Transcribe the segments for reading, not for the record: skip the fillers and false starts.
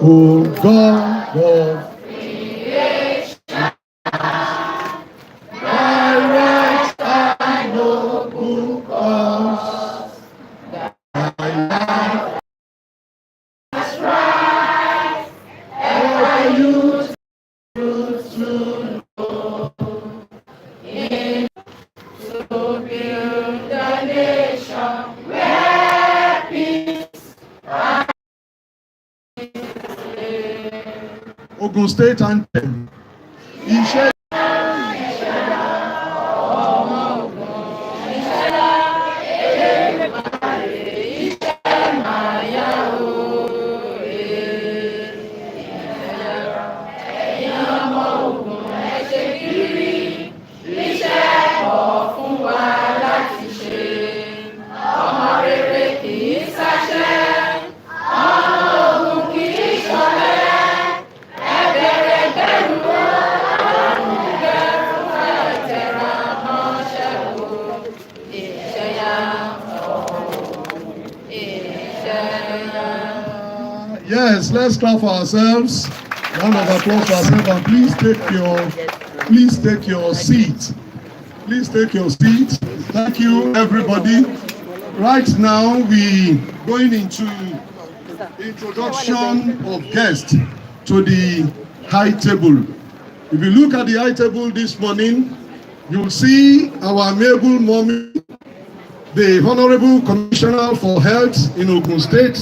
O God of direct and noble cause, thy life is right, ever use truth to know, to build the nation where peace and Ogun State Anthem. Iṣẹ́ Yes, let's clap for ourselves. Round of applause for ourselves, and please take your seat. Please take your seat. Thank you, everybody. Right now, we going into introduction of guests to the high table. If you look at the high table this morning, you'll see our amiable mommy, the Honorable Commissioner for Health in Ogun State.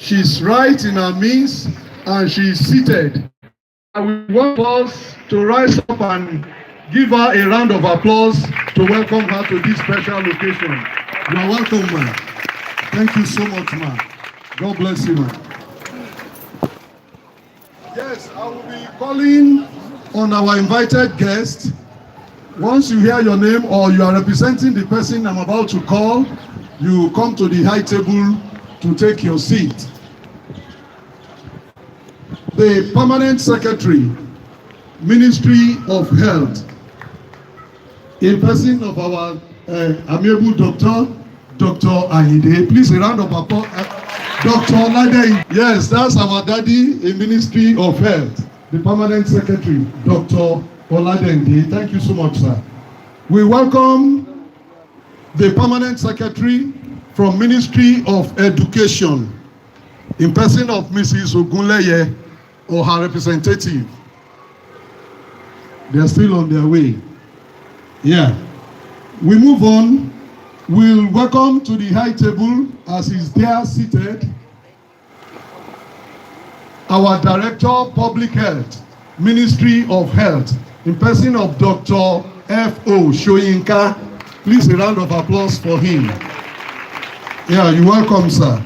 She's right in our midst and she's seated. I want us to rise up and give her a round of applause to welcome her to this special location. You are welcome, ma'am. Thank you so much, ma'am. God bless you, ma'am. Yes, I will be calling on our invited guest. Once you hear your name or you are representing the person I'm about to call, you come to the high table to take your seat. The Permanent Secretary, Ministry of Health, in person of our amiable Dr. Ayinde. Please a round of applause. Dr. Olade. Yes, that's our daddy in Ministry of Health, the Permanent Secretary, Dr. Olade. Thank you so much, sir. We welcome the Permanent Secretary from Ministry of Education, in person of Mrs. Ogunleye or her representative. They are still on their way. Yeah. We move on. We'll welcome to the high table, as is there seated, our Director, Public Health, Ministry of Health, in person of Dr. F.O. Shoyinka. Please a round of applause for him. Yeah, you're welcome, sir.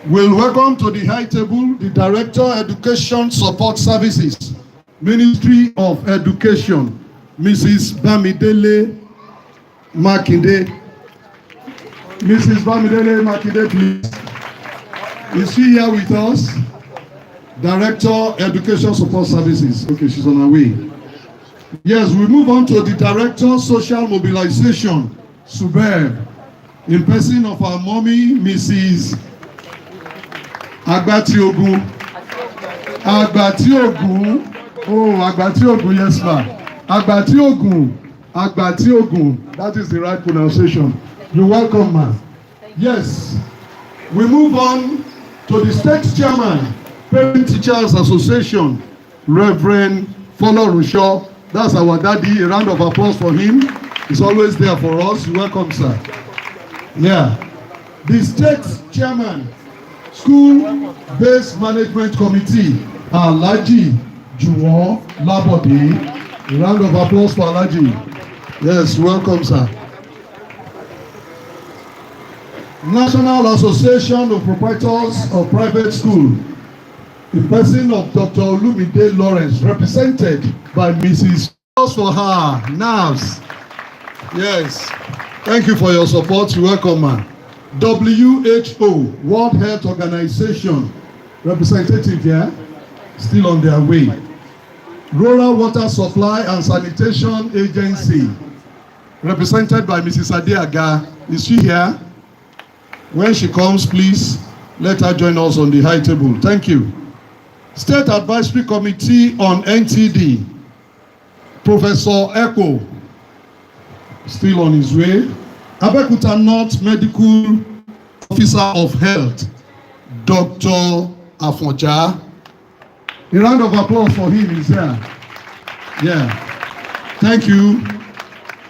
We'll welcome to the high table the Director, Education Support Services, Ministry of Education, Mrs. Bamidele Makinde. Mrs. Bamidele Makinde, please. Is she here with us? Director, Education Support Services. Okay, she's on her way. Yes, we move on to the Director, Social Mobilization, Superb, in person of our mommy, Mrs. Agbati Ogun. Agbati Ogun. Oh, Agbati Ogun, yes, ma'am. Agbati Ogun. Agbati Ogun. That is the right pronunciation. You're welcome, ma'am. Yes. We move on to the State Chairman, Parent Teachers Association, Reverend Folorusho. That's our daddy. A round of applause for him. He's always there for us. You're welcome, sir. Yeah. The State Chairman, School-Based Management Committee, Alhaji Juwon Labode. A round of applause for Alhaji. Yes, welcome, sir. National Association of Proprietors of Private School, in person of Dr. Olumide Lawrence, represented by Mrs. for her nerves. Yes, thank you for your support. You're welcome, man. WHO, World Health Organization, representative here, still on their way. Rural Water Supply and Sanitation Agency, represented by Mrs. Adeaga. Is she here? When she comes, please let her join us on the high table. Thank you. State Advisory Committee on NTD, Professor Eko, still on his way. Abeokuta North Medical Officer of Health, Dr. Afonja. A round of applause for him is here. Yeah. Thank you.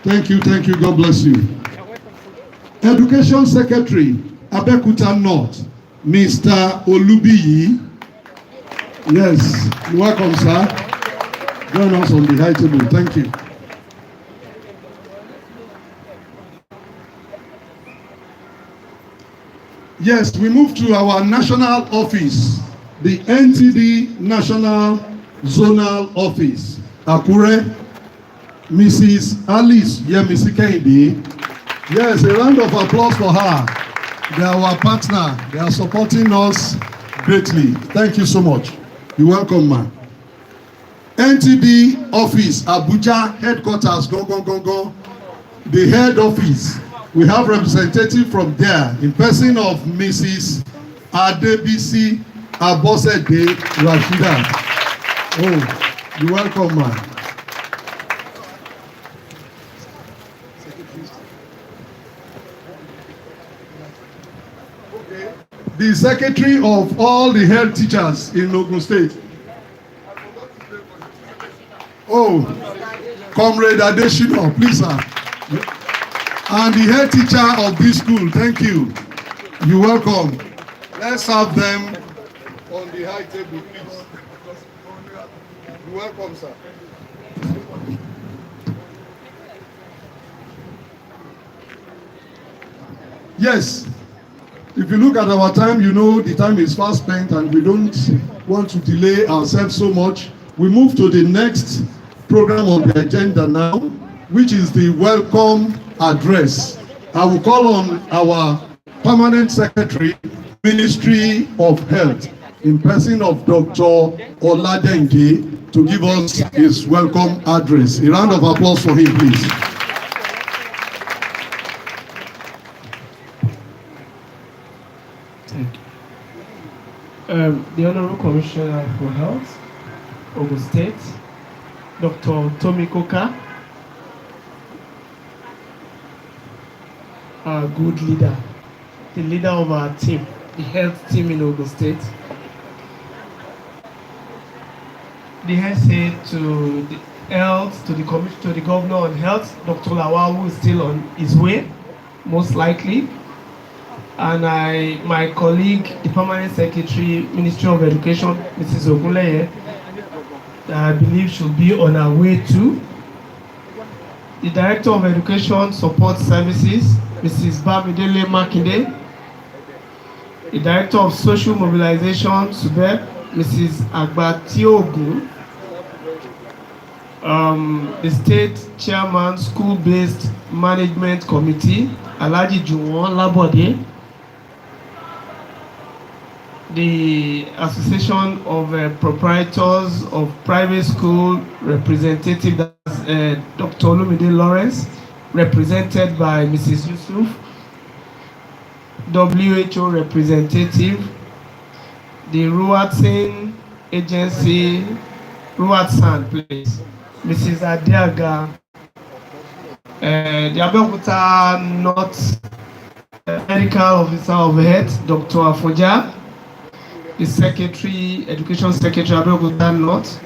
Thank you. Thank you. God bless you. Education Secretary, Abeokuta North, Mr. Olubiyi. Yes, you're welcome, sir. Join us on the high table. Thank you. Yes, we move to our national office, the NTD National Zonal Office, Akure, Mrs. Alice Yemisi Kehinde. Yes, a round of applause for her. They are our partner. They are supporting us greatly. Thank you so much. You're welcome, man. NTD office, Abuja headquarters, go. The head office. We have representative from there in person of Mrs. Adebisi Abosede Rashida. Oh, you're welcome, man. The secretary of all the health teachers in Ogun State. Oh, Comrade Adeshino, please, sir. And the head teacher of this school, thank you. You're welcome. Let's have them on the high table, please. You're welcome, sir. Yes. If you look at our time, you know the time is fast spent and we don't want to delay ourselves so much. We move to the next program on the agenda now, which is the welcome address. I will call on our permanent secretary, Ministry of Health, in person of Dr. Oladenge, to give us his welcome address. A round of applause for him, please. The Honorable Commissioner for Health, Ogun State, Dr. Tomi, our good leader, the leader of our team, the health team in Ogun State. The head to the health, to the commission, to the governor on health, Dr. Lawal, who is still on his way, most likely. And my colleague, the permanent secretary, Ministry of Education, Mrs. Ogunleye, that I believe should be on her way too. The Director of Education Support Services, Mrs. Bamidele Makinde. The Director of Social Mobilization, SUBEB, Mrs. Agbati Ogun. The State Chairman, School-Based Management Committee, Alhaji Juwon Labode. The Association of Proprietors of Private School representative, that's Dr. Olumide Lawrence, represented by Mrs. Yusuf. WHO representative, the Ruatsin Agency, Ruatsan, please, Mrs. Adiaga, the Abeokuta North Medical Officer of Health, Dr. Afonja, the Secretary, Education Secretary Abeokuta North,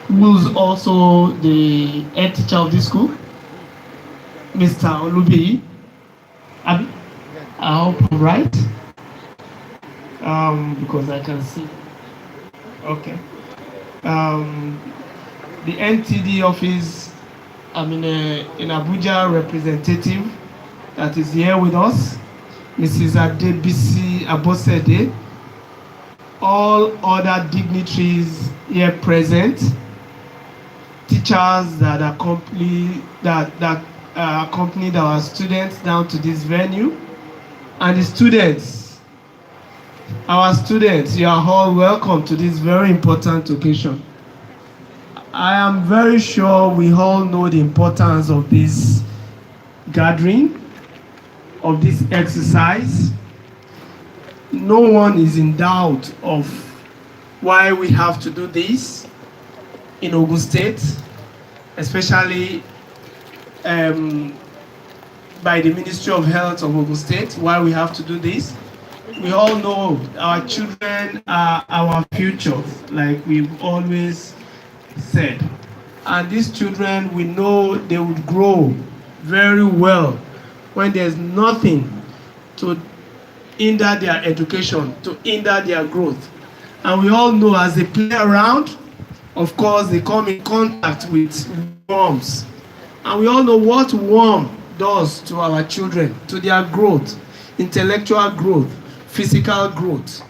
who is also the head teacher of this school, Mr. Olubiyi. I hope I'm right, because I can see. Okay. The NTD office, in Abuja representative that is here with us, Mrs. Adebisi Abosede. All other dignitaries here present, teachers that accompanied our students down to this venue, and the students, our students, you are all welcome to this very important occasion. I am very sure we all know the importance of this gathering, of this exercise. No one is in doubt of why we have to do this in Ogun State, especially by the Ministry of Health of Ogun State, why we have to do this. We all know our children are our future, like we've always said. And these children, we know they would grow very well when there's nothing to hinder their education, to hinder their growth. And we all know as they play around, of course, they come in contact with worms. And we all know what worm does to our children, to their growth, intellectual growth, physical growth.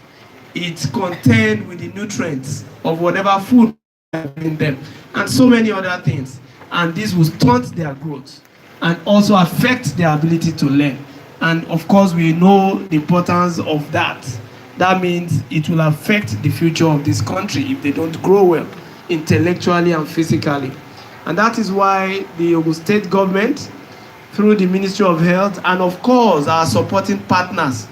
It's contained with the nutrients of whatever food in them, and so many other things. And this will stunt their growth and also affect their ability to learn. And of course, we know the importance of that. That means it will affect the future of this country if they don't grow well, intellectually and physically. And that is why the Ogun State government, through the Ministry of Health, and of course our supporting partners,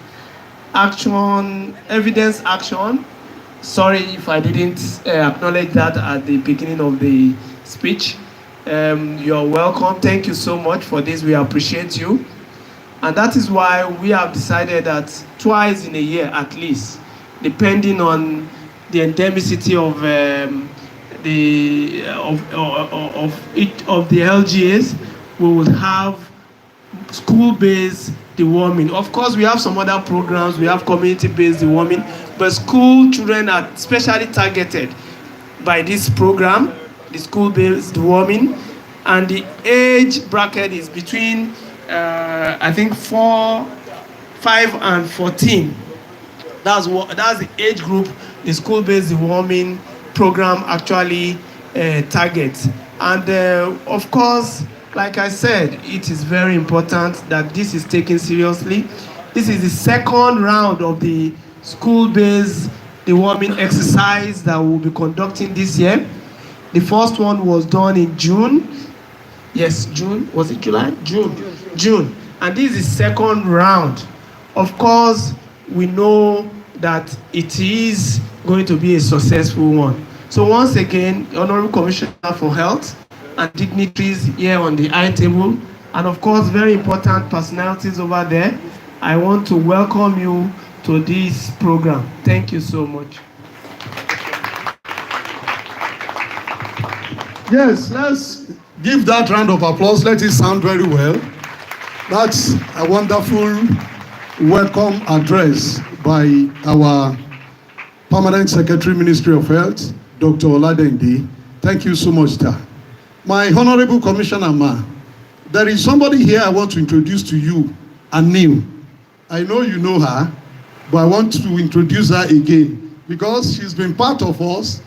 Action, Evidence Action, sorry if I didn't acknowledge that at the beginning of the speech. You're welcome. Thank you so much for this. We appreciate you. And that is why we have decided that twice in a year at least, depending on the endemicity of the LGAs, we will have school-based deworming. Of course, we have some other programs. We have community-based deworming, but school children are specially targeted by this program, the school-based deworming, and the age bracket is between I think 4, 5, and 14. That's the age group the school-based deworming program actually targets. And of course, like I said, it is very important that this is taken seriously. This is the second round of the school-based deworming exercise that we'll be conducting this year. The first one was done in June. Yes, June. Was it July? June. And this is the second round. Of course, we know that it is going to be a successful one. So once again, Honorable Commissioner for Health and dignitaries here on the high table, and of course, very important personalities over there, I want to welcome you to this program. Thank you so much. Yes, let's give that round of applause. Let it sound very well. That's a wonderful welcome address by our Permanent Secretary, Ministry of Health, Dr. Oladende. Thank you so much, sir. My Honorable Commissioner Ma, there is somebody here I want to introduce to you, anew. I know you know her, but I want to introduce her again because she's been part of us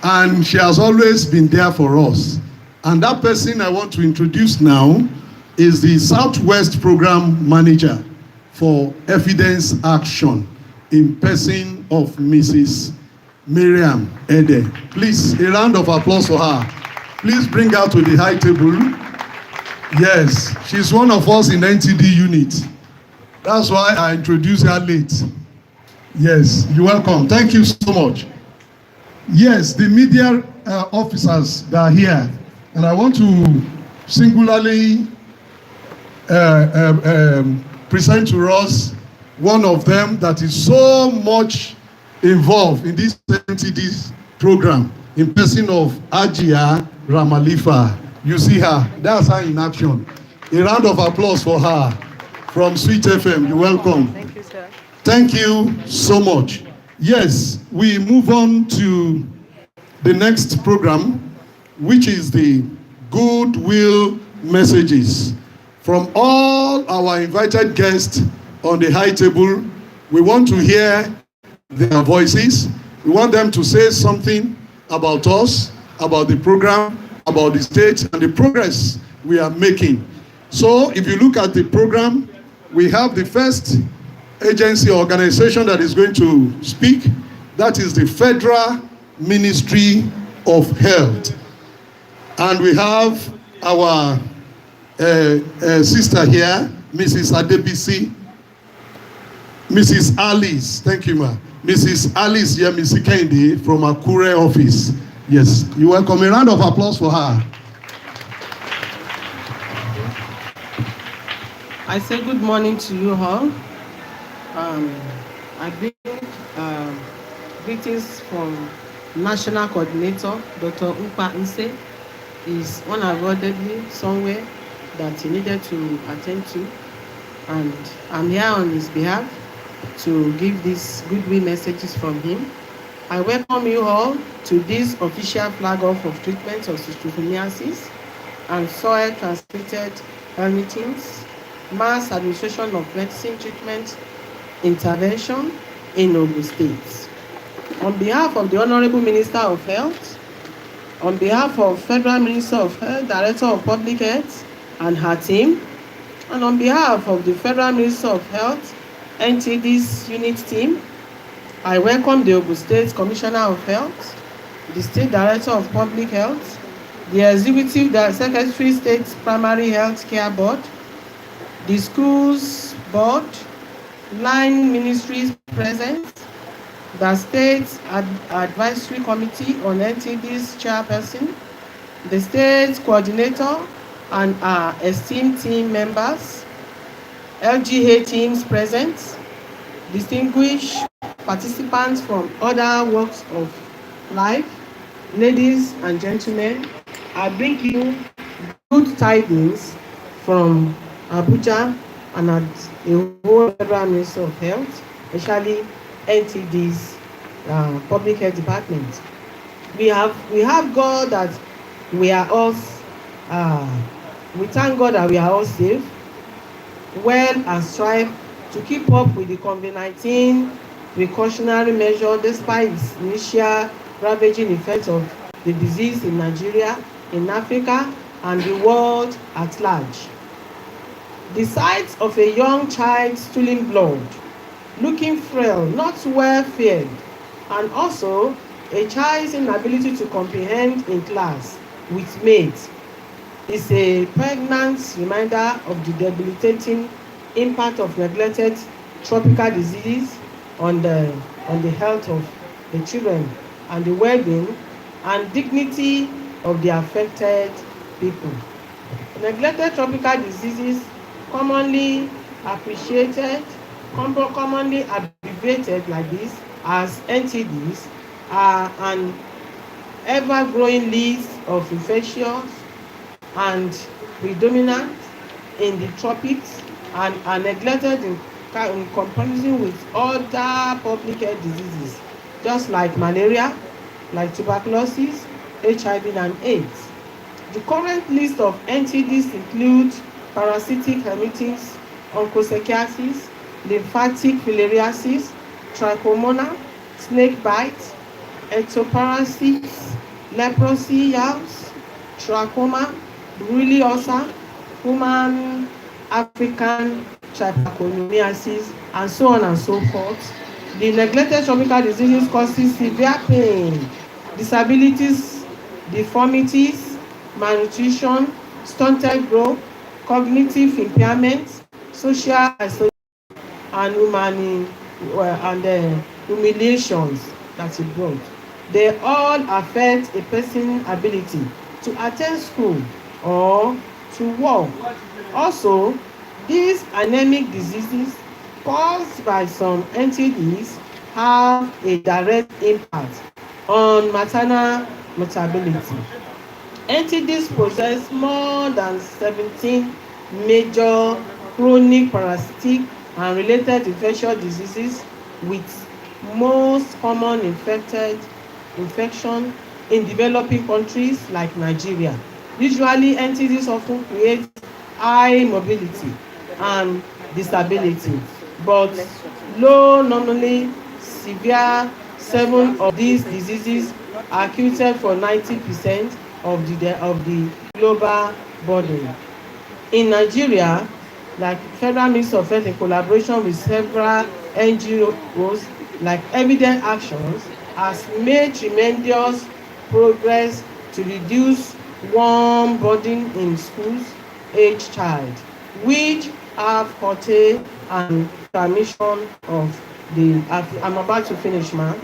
and she has always been there for us. And that person I want to introduce now is the Southwest Program Manager for Evidence Action in person of Mrs. Miriam Ede. Please, a round of applause for her. Please bring her to the high table. Yes, she's one of us in NTD unit. That's why I introduced her late. Yes, you're welcome. Thank you so much. Yes, the media officers that are here, and I want to singularly present to us one of them that is so much involved in this NTD program, in person of Ajia Ramalifa. You see her, that's her in action. A round of applause for her from Sweet FM. You're welcome. Thank you, sir. Thank you so much. Yes, we move on to the next program, which is the goodwill messages. From all our invited guests on the high table, we want to hear their voices. We want them to say something about us, about the program, about the state, and the progress we are making. So if you look at the program, we have the first agency organization that is going to speak. That is the Federal Ministry of Health. And we have our sister here, Mrs. Adebisi. Mrs. Alice, thank you, ma. Mrs. Alice Yemisi Kende from Akure office. Yes, you welcome. A round of applause for her. I say good morning to you all. I bring greetings from National Coordinator, Dr. Umpa Nse. Is unavoidably somewhere that he needed to attend to, and I'm here on his behalf to give these goodwill messages from him. I welcome you all to this official flag off of treatment of schizophreniasis and soil transmitted herniations, mass administration of medicine treatment intervention in Ogun State. On behalf of the Honorable Minister of Health, on behalf of Federal Minister of Health, Director of Public Health and her team, and on behalf of the Federal Minister of Health, NTD's unit team, I welcome the Ogun State Commissioner of Health, the State Director of Public Health, the Executive Secretary State Primary Health Care Board, the Schools Board, line ministries present, the State Advisory Committee on NTD's chairperson, the State Coordinator, and our esteemed team members, LGA teams present, distinguished participants from other walks of life, ladies and gentlemen, I bring you good tidings from Abuja and at the whole Federal Ministry of Health, especially NTD's Public Health Department. We have God that we are all, we thank God that we are all safe, well, and strive to keep up with the COVID-19 precautionary measure despite its initial ravaging effects of the disease in Nigeria, in Africa, and the world at large. The sight of a young child stooling blood, looking frail, not well fed, and also a child's inability to comprehend in class with mates is a pregnant reminder of the debilitating impact of neglected tropical disease on the health of the children and the well-being and dignity of the affected people. Neglected tropical diseases commonly appreciated, commonly abbreviated like this as NTDs, are an ever-growing list of infectious and predominant in the tropics and are neglected in comparison with other public health diseases, just like malaria, like tuberculosis, HIV, and AIDS. The current list of NTDs include parasitic hematitis, onchocerciasis, lymphatic filariasis, trichomonas, snake bite, ectoparasites, leprosy, yams, trachoma, borreliosa, human African trypanosomiasis, and so on and so forth. The neglected tropical diseases causes severe pain, disabilities, deformities, malnutrition, stunted growth, cognitive impairment, social isolation, and humiliations that it brought. They all affect a person's ability to attend school or to work. Also, these anemic diseases caused by some NTDs have a direct impact on maternal mortality. NTDs possess more than 17 major chronic parasitic and related infectious diseases, with most common infection in developing countries like Nigeria. Usually, NTDs often create high mobility and disability, but low, normally severe. 7 of these diseases are accounted for 90% of the global burden. In Nigeria, like Federal Ministry of Health in collaboration with several NGOs like Evident Actions, has made tremendous progress to reduce worm burden in schools age child, which have curtailed and mission of the, I'm about to finish, ma'am.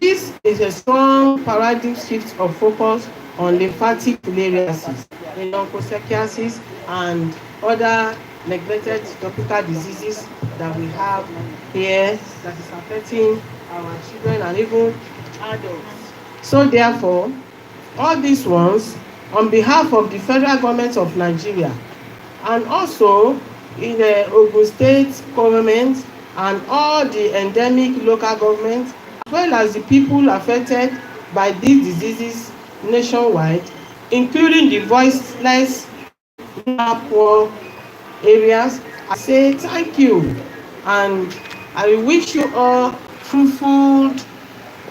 This is a strong paradigm shift of focus on lymphatic filariasis, onchocerciasis, and other neglected tropical diseases that we have here that is affecting our children and even adults. So therefore, all these ones, on behalf of the federal government of Nigeria, and also in the Ogun State government and all the endemic local governments, as well as the people affected by these diseases nationwide, including the voiceless, poor areas, I say thank you, and I wish you all fruitful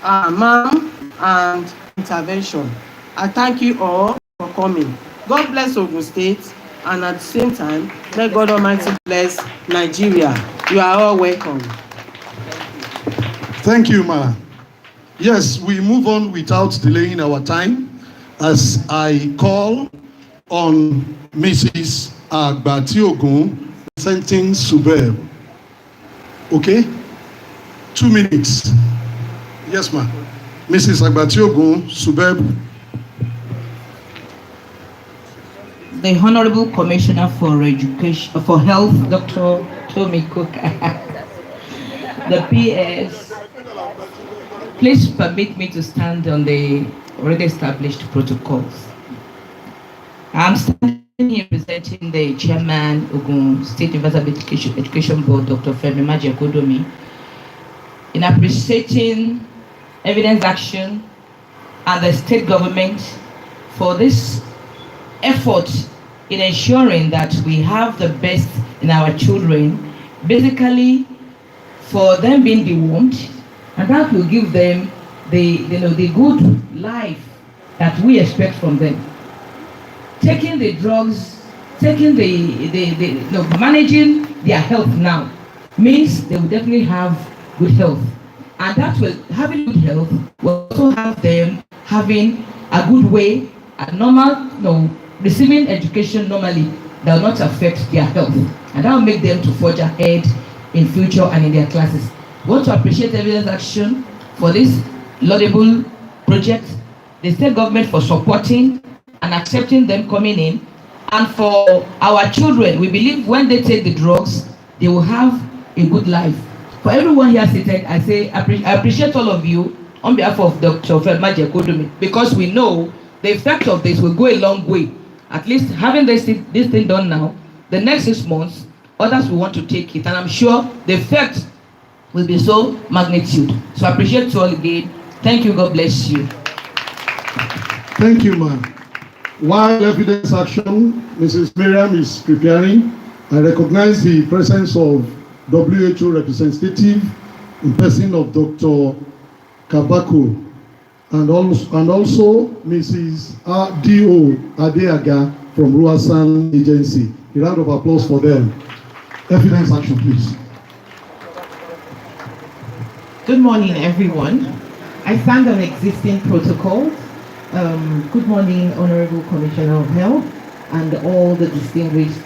ma'am and intervention. I thank you all for coming. God bless Ogun State, and at the same time, may God Almighty bless Nigeria. You are all welcome. Thank you, ma. Yes, we move on without delaying our time as I call on Mrs. Agbati Ogun presenting Superb. Okay? 2 minutes. Yes, ma. Mrs. Agbati Ogun, Superb. The Honorable Commissioner for Education, for Health, Dr. Tomi Cook, the PS, please permit me to stand on the already established protocols. I'm standing here presenting the Chairman, Ogun State University Education Board, Dr. Femi Majekodomi, in appreciating Evidence Action and the state government for this effort in ensuring that we have the best in our children, basically for them being dewormed, and that will give them the good life that we expect from them. Taking the drugs, taking managing their health now means they will definitely have good health, and that will, having good health will also have them having a good way, a normal, receiving education normally that will not affect their health, and that will make them to forge ahead in future and in their classes. We want to appreciate Evidence Action for this laudable project, the state government for supporting and accepting them coming in, and for our children, we believe when they take the drugs, they will have a good life. For everyone here seated, I say I appreciate all of you on behalf of Dr. Femi Majekodomi, because we know the effect of this will go a long way. At least having this thing done now, the next 6 months, others will want to take it, and I'm sure the effect will be so magnitude. So I appreciate you all again. Thank you. God bless you. Thank you, ma'am. While Evidence Action, Mrs. Miriam is preparing, I recognize the presence of WHO representative in person of Dr. Kabako, and also Mrs. D.O. Adeaga from Ruasan Agency. A round of applause for them. Evidence Action, please. Good morning, everyone. I stand on existing protocols. Good morning, Honorable Commissioner of Health, and all the distinguished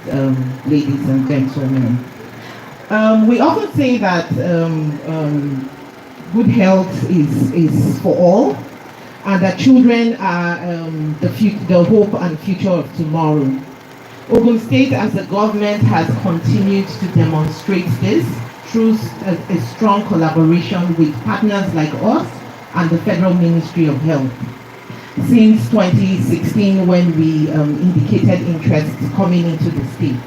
ladies and gentlemen. We often say that good health is for all, and that children are the hope and future of tomorrow. Ogun State as a government has continued to demonstrate this through a strong collaboration with partners like us and the Federal Ministry of Health. Since 2016, when we indicated interest coming into the state.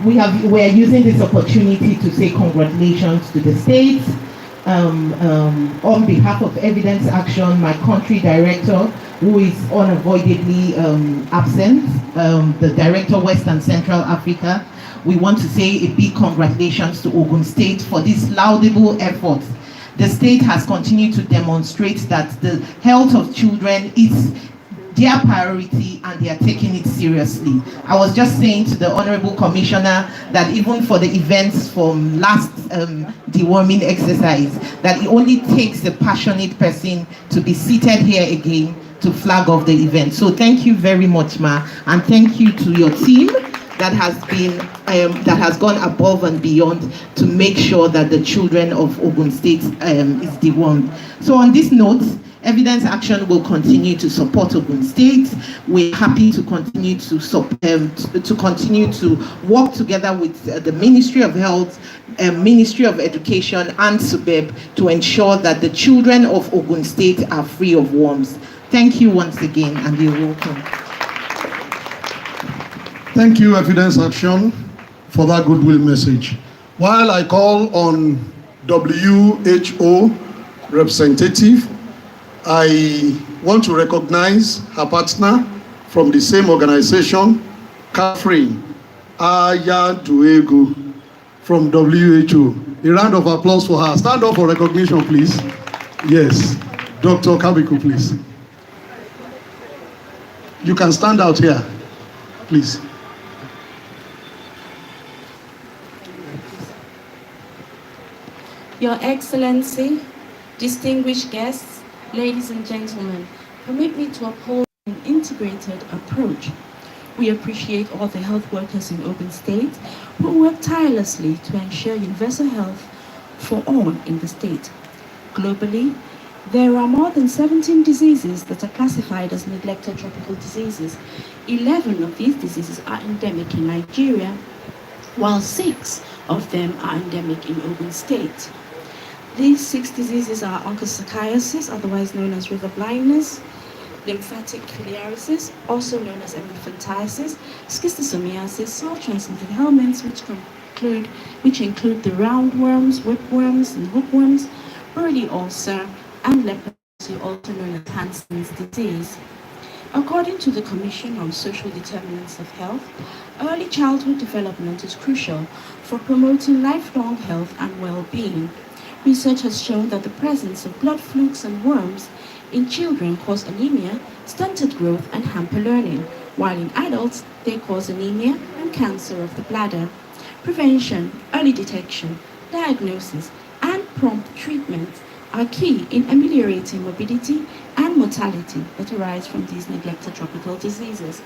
We're using this opportunity to say congratulations to the state. On behalf of Evidence Action, my country director, who is unavoidably absent, the director West and Central Africa, we want to say a big congratulations to Ogun State for this laudable effort. The state has continued to demonstrate that the health of children is their priority and they are taking it seriously. I was just saying to the Honorable Commissioner that even for the events from last deworming exercise, that it only takes a passionate person to be seated here again to flag off the event. So thank you very much, Ma, and thank you to your team that has gone above and beyond to make sure that the children of Ogun State is dewormed. So on this note, Evidence Action will continue to support Ogun State. We're happy to continue to work together with the Ministry of Health, Ministry of Education, and SUBEB to ensure that the children of Ogun State are free of worms. Thank you once again, and you're welcome. Thank you, Evidence Action, for that goodwill message. While I call on WHO representative, I want to recognize her partner from the same organization, Catherine Ayaduegu from WHO. A round of applause for her. Stand up for recognition, please. Yes, Dr. Kabiku, please. You can stand out here, please. Your Excellency, distinguished guests, ladies and gentlemen, permit me to uphold an integrated approach. We appreciate all the health workers in Ogun State who work tirelessly to ensure universal health for all in the state. Globally, there are more than 17 diseases that are classified as neglected tropical diseases. 11 of these diseases are endemic in Nigeria, while 6 of them are endemic in Ogun State. These 6 diseases are onchocerciasis, otherwise known as river blindness, lymphatic filariasis, also known as elephantiasis, schistosomiasis, soil-transmitted ailments, which include the roundworms, whipworms, and hookworms, Burley ulcer, and leprosy, also known as Hansen's disease. According to the Commission on Social Determinants of Health, early childhood development is crucial for promoting lifelong health and well-being. Research has shown that the presence of blood flukes and worms in children cause anemia, stunted growth, and hamper learning, while in adults they cause anemia and cancer of the bladder. Prevention, early detection, diagnosis, and prompt treatment are key in ameliorating morbidity and mortality that arise from these neglected tropical diseases.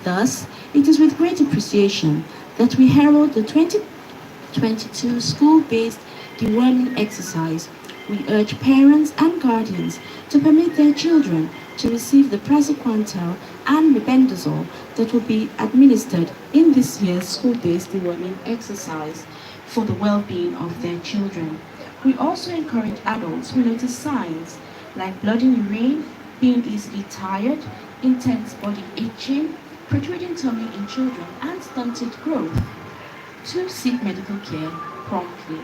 Thus, it is with great appreciation that we herald the 2022 school-based deworming exercise. We urge parents and guardians to permit their children to receive the praziquantel and mebendazole that will be administered in this year's school-based deworming exercise for the well-being of their children. We also encourage adults who notice signs like blood in urine, being easily tired, intense body itching, protruding tummy in children, and stunted growth to seek medical care promptly.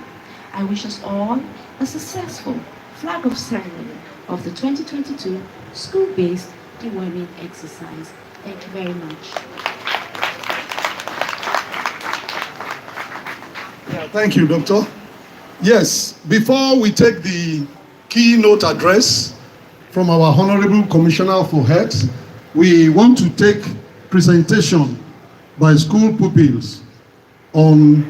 I wish us all a successful flag off ceremony of the 2022 school-based deworming exercise. Thank you very much. Yeah, thank you, Doctor. Yes, before we take the keynote address from our Honorable Commissioner for Health, we want to take presentation by school pupils on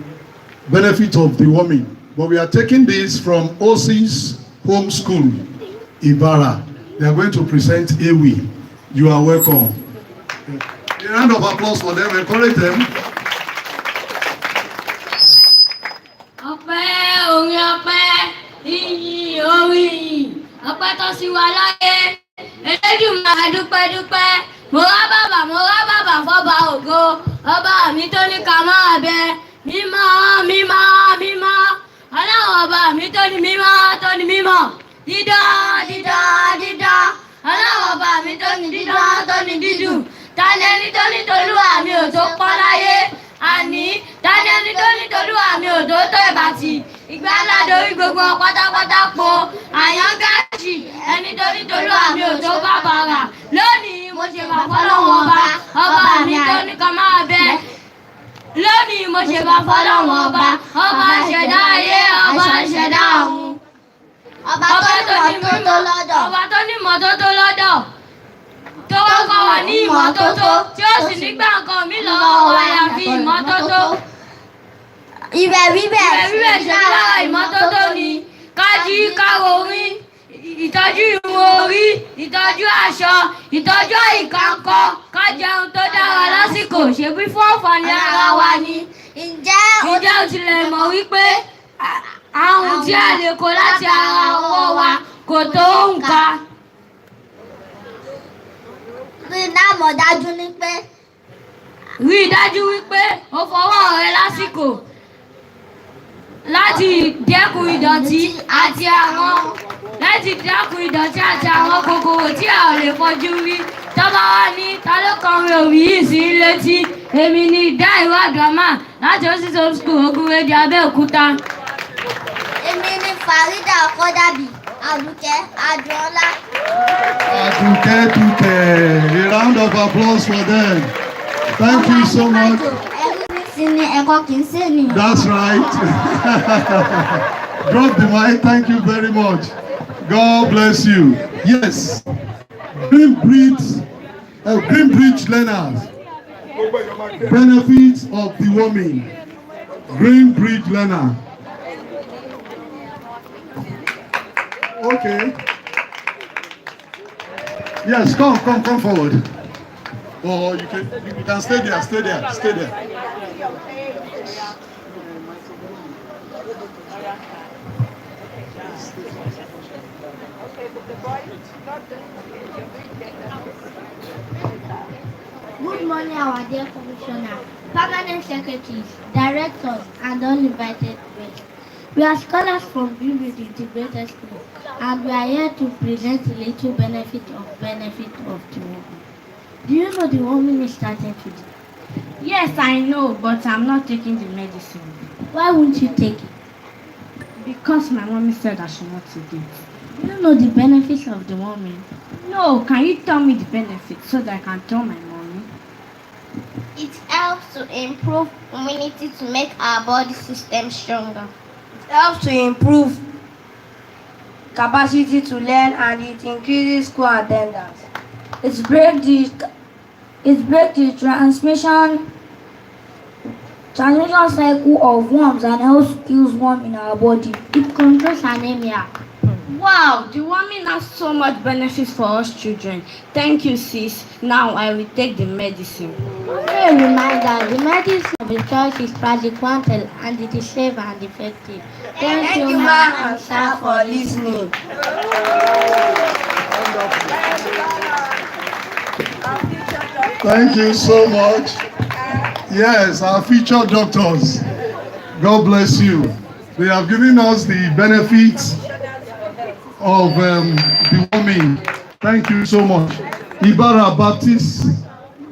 benefit of deworming. But we are taking this from OC's home school, Ibara. They are going to present Ewi. You are welcome. A round of applause for them. Encourage them. Ọlọ́run ọba mi tó ní mímọ́, dídá. Ọlọ́run ọba mi tó ní dídán, tó ní dídùn. Tani ẹni tó ní tolúwa mi ò tó pọ́n láyé. Àní, tani ẹni tó ní tolúwa mi ò tó tó ìbàtì. Ìgbà ńlá dorí gbogbo pátápátá po. Àyàn gáàsì, ẹni tó ní tolúwa mi ò tó bàbàrà. Lónìí mo ṣe bá fọ́lọ́run ọba mi tó ní ká máa bẹ. Lónìí mo ṣe bá fọ́lọ́run ọba ṣẹ̀dá ayé, ọba ṣẹ̀dá ọ̀run. Ọba tó ní ìmọ́tótó lọ́dọ̀. Tó wá kọ́ wa ní ìmọ́tótó, tí ó sì nígbà nǹkan mi lọ́wọ́ àyàfi ìmọ́tótó. Ìbẹ̀ ṣe lára ìmọ́tótó ni ká jí ká rorin. ìtọ́jú irun orí, ìtọ́jú aṣọ, ìtọ́jú àyíká ńkọ́, ká jẹun tó dára lásìkò, ṣebí fún àǹfààní ara wa ni. Ǹjẹ́ o tilẹ̀ mọ̀ wípé àrùn tí a lè kó láti ara ọwọ́ wa kò tó nǹkan? Rí i dájú wípé o fọwọ́ rẹ lásìkò láti dẹ́kun ìdọ̀tí àti àwọn kòkòrò tí a ò lè fojú rí. Tọ́ba wá ní ta ló kọrin òwì yìí sí létí, èmi ni Dáìwá Gàmá láti Osis Home School Ogun Rédíò Abẹ́òkúta. Èmi ni Farida Ọkọ́dàbí Àdùkẹ́ Adùnọlá. Àdùkẹ́ Dùkẹ́. A round of applause for them. Thank you so much. That's right. Drop the mic. Thank you very much. God bless you. Yes. Green Bridge learners. Benefits of deworming. Green Bridge learner. Okay. Yes, come forward. Or you can stay there. Good morning, our dear Commissioner, Permanent Secretaries, Directors, and uninvited guests. We are scholars from Building Integrated School, and we are here to present a little benefit of deworming. Do you know deworming is started today? Yes, I know, but I'm not taking the medicine. Why won't you take it? Because my mommy said I should not take it. Do you know the benefits of deworming? No, can you tell me the benefits so that I can tell my mommy? It helps to improve immunity to make our body system stronger. It helps to improve capacity to learn, and it increases school attendance. It breaks the transmission cycle of worms and helps kills worms in our body. It controls anemia. Wow, deworming has so much benefits for us children. Thank you, sis. Now I will take the medicine. Only a reminder, the medicine of the choice is praziquantel and it is safe and effective. Thank you, ma'am and sir, for listening. Thank you so much. Yes, our featured doctors. God bless you. They have given us the benefits of deworming. Thank you so much. Ibarra Baptist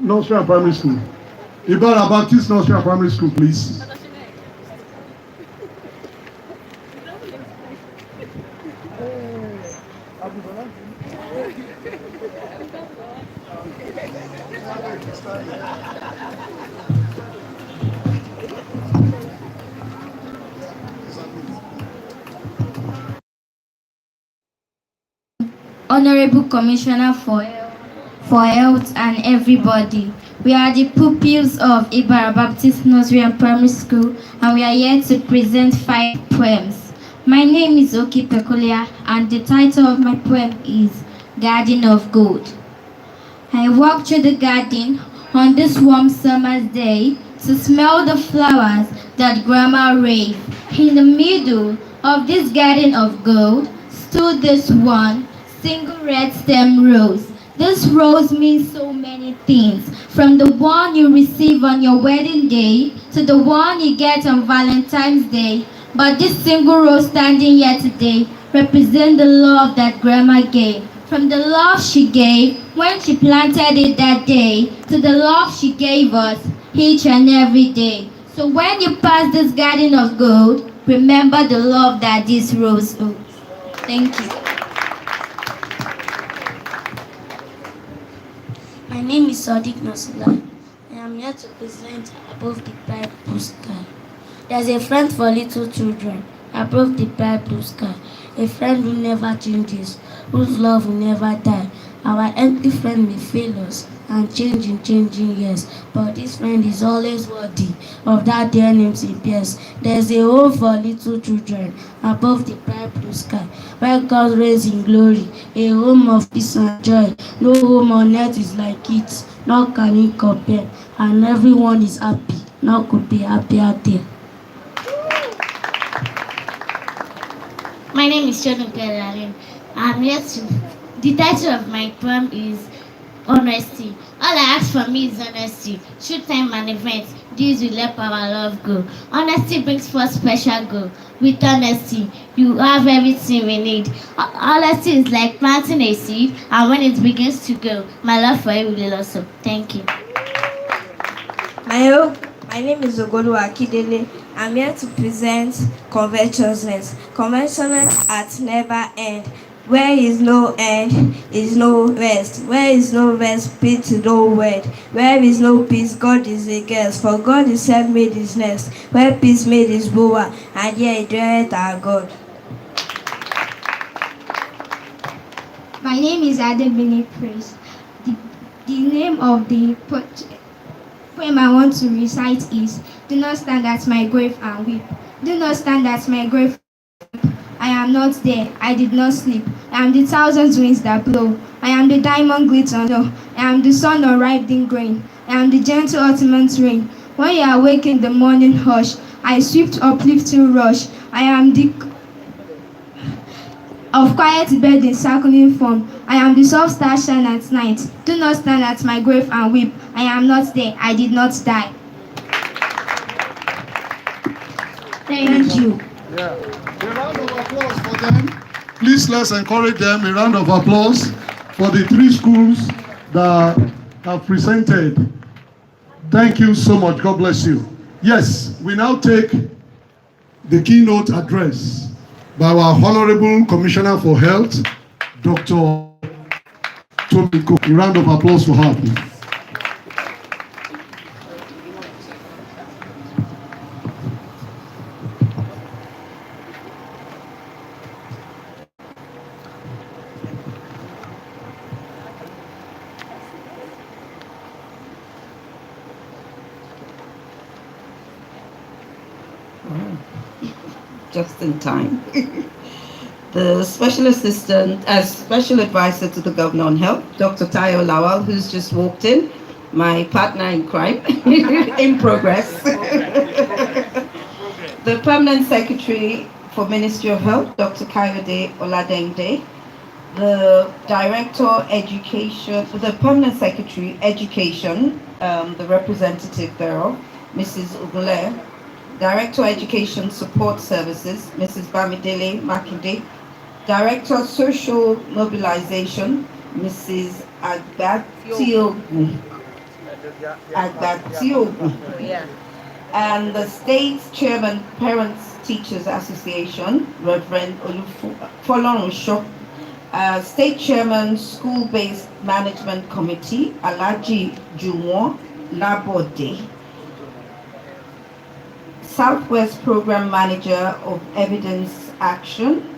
Nursery and Primary School. Ibarra Baptist Nursery and Primary School, please. Honorable Commissioner for Health and everybody. We are the pupils of Ibarra Baptist Nursery and Primary School, and we are here to present 5 poems. My name is Oki Peculiar, and the title of my poem is Garden of Gold. I walked through the garden on this warm summer's day to smell the flowers that Grandma raised. In the middle of this garden of gold stood this one single red stem rose. This rose means so many things, from the one you receive on your wedding day to the one you get on Valentine's Day. But this single rose standing here today represents the love that Grandma gave. From the love she gave when she planted it that day to the love she gave us each and every day. So when you pass this garden of gold, remember the love that this rose owes. Thank you. My name is Sadiq Nasula. I am here to present Above the Bright Blue Sky. There's a friend for little children, above the bright blue sky. A friend who never changes, whose love will never die. Our earthly friend may fail us and change in changing years, but this friend is always worthy of that dear name he bears. There's a home for little children above the bright blue sky, where God reigns in glory, a home of peace and joy. No home on earth is like it, nor can it compare, and everyone is happy, nor could be happier there. My name is Shono Kelarin. I'm here to. The title of my poem is Honesty. All I ask from me is honesty. Through time and events, this will help our love grow. Honesty brings forth special goal. With honesty, you have everything we need. Honesty is like planting a seed, and when it begins to grow, my love for you will also. Thank you. My name is Ogolu Akidele. I'm here to present covetousness. Covetousness at never end. Where is no end is no rest. Where is no rest, peace is no word. Where is no peace, God is a guest. For God himself made his nest. Where peace made his bower, and here he dwelleth our God. My name is Adebini Praise. The name of the poem I want to recite is Do not stand at my grave and weep. Do not stand at my grave. I am not there. I did not sleep. I am the thousand winds that blow. I am the diamond glitter. No, I am the sun on ripening grain. I am the gentle ultimate rain. When you awake in the morning hush, I sweep to uplifting rush. I am the of quiet bed in circling form. I am the soft star shine at night. Do not stand at my grave and weep. I am not there. I did not die. Thank you. Yeah. A round of applause for them. Please let's encourage them. A round of applause for the 3 schools that have presented. Thank you so much. God bless you. Yes, we now take the keynote address by our Honorable Commissioner for Health, Dr. Tomi. A round of applause for her, please. Just in time. The special assistant, as special advisor to the governor on health, Dr. Tayo Lawal, who's just walked in, my partner in crime, in progress. The permanent secretary for Ministry of Health, Dr. Kayode Oladende, the director education, the permanent secretary education, the representative thereof, Mrs. Ugule, Director Education Support Services, Mrs. Bamidele Makinde, Director Social Mobilization, Mrs. Agbatiogu, and the State Chairman Parents Teachers Association, Reverend Olufolorunsho, State Chairman School-Based Management Committee, Alaji Juwon Labode, Southwest Program Manager of Evidence Action,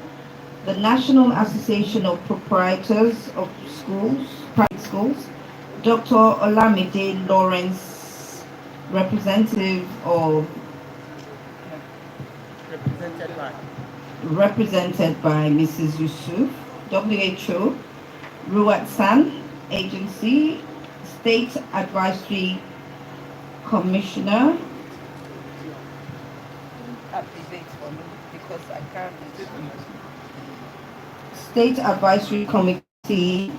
the National Association of Proprietors of Schools, Private Schools, Dr. Olamide Lawrence, represented by Mrs. Yusuf, WHO, Ruat San Agency, State Advisory Commissioner, State Advisory Committee,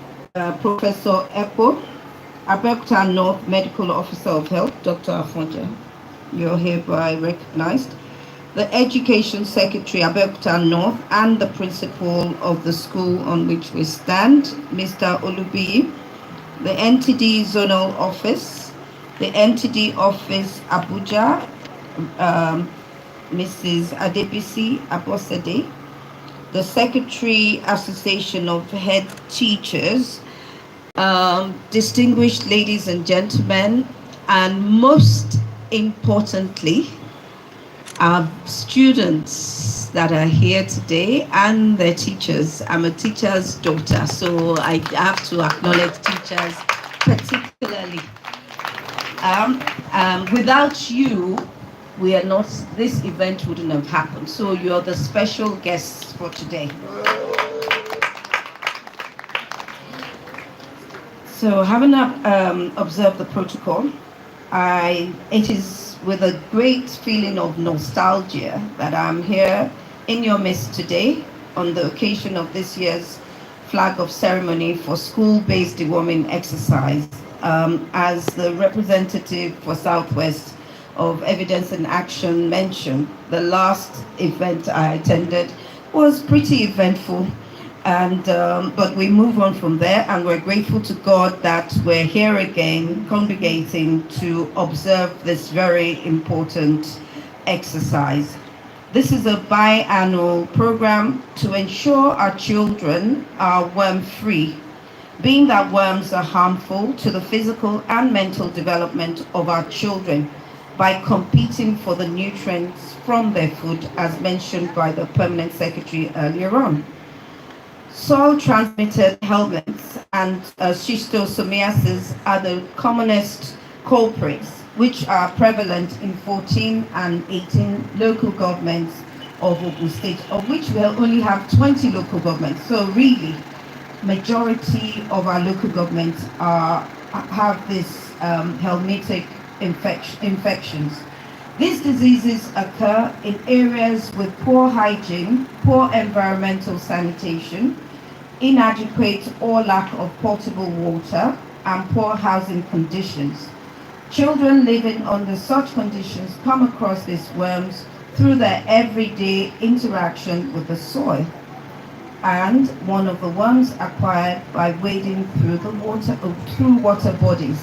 Professor Epo, Abeokuta North Medical Officer of Health, Dr. Afonja, you're hereby recognized. The Education Secretary, Abeokuta North, and the principal of the school on which we stand, Mr. Olubi, the NTD Zonal Office, the NTD Office Abuja, Mrs. Adebisi Abosede, the Secretary Association of Head Teachers, distinguished ladies and gentlemen, and most importantly, our students that are here today and their teachers. I'm a teacher's daughter, so I have to acknowledge teachers particularly. Without you, this event wouldn't have happened. So you're the special guests for today. So having observed the protocol, it is with a great feeling of nostalgia that I'm here in your midst today on the occasion of this year's flag of ceremony for school-based deworming exercise. As the representative for Southwest of Evidence and Action mentioned, the last event I attended was pretty eventful. And but we move on from there, and we're grateful to God that we're here again congregating to observe this very important exercise. This is a biannual program to ensure our children are worm-free, being that worms are harmful to the physical and mental development of our children by competing for the nutrients from their food, as mentioned by the Permanent Secretary earlier on. Soil-transmitted helminths and schistosomiasis are the commonest culprits, which are prevalent in 14 and 18 local governments of Ogun State, of which we only have 20 local governments. So really, majority of our local governments have this helminthic infections. These diseases occur in areas with poor hygiene, poor environmental sanitation, inadequate or lack of potable water, and poor housing conditions. Children living under such conditions come across these worms through their everyday interaction with the soil, and one of the worms acquired by wading through water bodies,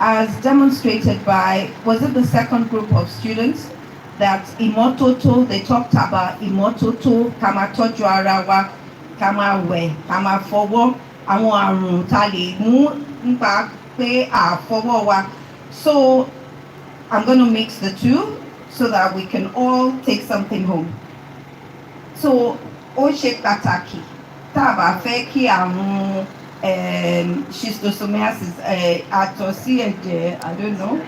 as demonstrated by, was it the second group of students, that imototo, they talked about imototo, kama tọ́jú ara wa, kama wẹ̀, kama fọwọ́, àwọn àrùn tá lè mú nípa pé àfọwọ́ wa. So I'm going to mix the two so that we can all take something home. So ó ṣe pàtàkì tá a bá fẹ́ kí àrùn schistosomiasis, àtọ̀sí ẹ̀jẹ̀, I don't know.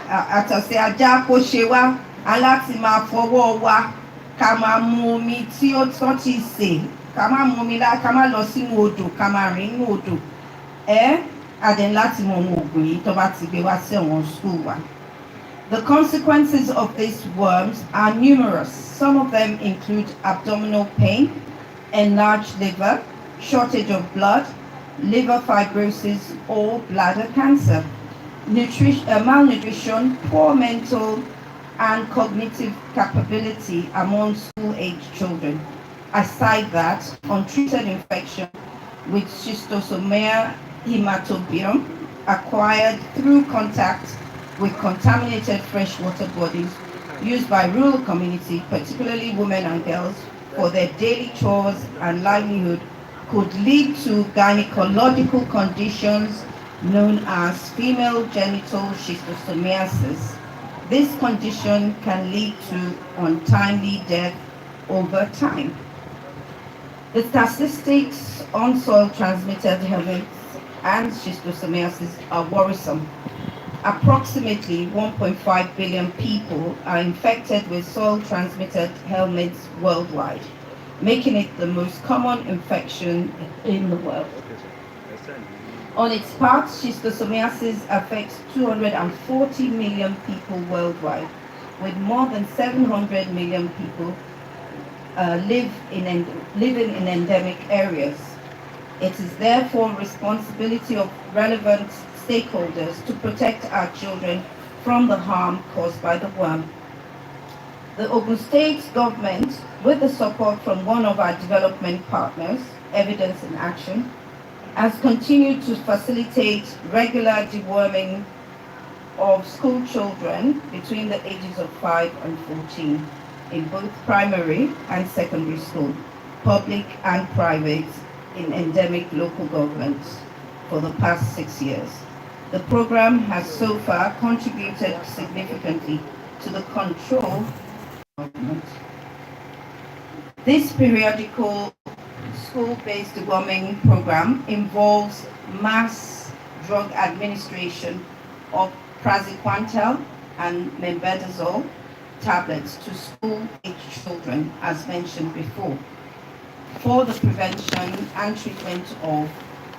Àtọ̀sí ajá kó ṣe wá, aláti máa fọwọ́ wa, ká máa mu omi tí ó tán ti sè, ká máa mu omi ká máa lọ sínú odò, ká máa rìn nínú odò. Adẹ̀ láti mọ ohun ògùn yìí tó bá ti gbé wá sí àwọn school wa. The consequences of these worms are numerous. Some of them include abdominal pain, enlarged liver, shortage of blood, liver fibrosis, or bladder cancer, malnutrition, poor mental and cognitive capability among school-aged children. Aside that, untreated infection with schistosomia hematobium acquired through contact with contaminated freshwater bodies used by rural community, particularly women and girls, for their daily chores and livelihood, could lead to gynecological conditions known as female genital schistosomiasis. This condition can lead to untimely death over time. The statistics on soil-transmitted helminths and schistosomiasis are worrisome. Approximately 1.5 billion people are infected with soil-transmitted helminths worldwide, making it the most common infection in the world. On its part, schistosomiasis affects 240 million people worldwide, with more than 700 million people living in endemic areas. It is therefore responsibility of relevant stakeholders to protect our children from the harm caused by the worm. The Ogun State government, with the support from one of our development partners, Evidence in Action, has continued to facilitate regular deworming of school children between the ages of 5 and 14 in both primary and secondary school, public and private, in endemic local governments for the past 6 years. The program has so far contributed significantly to the control. This periodical school-based deworming program involves mass drug administration of praziquantel and mebendazole tablets to school-age children, as mentioned before, for the prevention and treatment of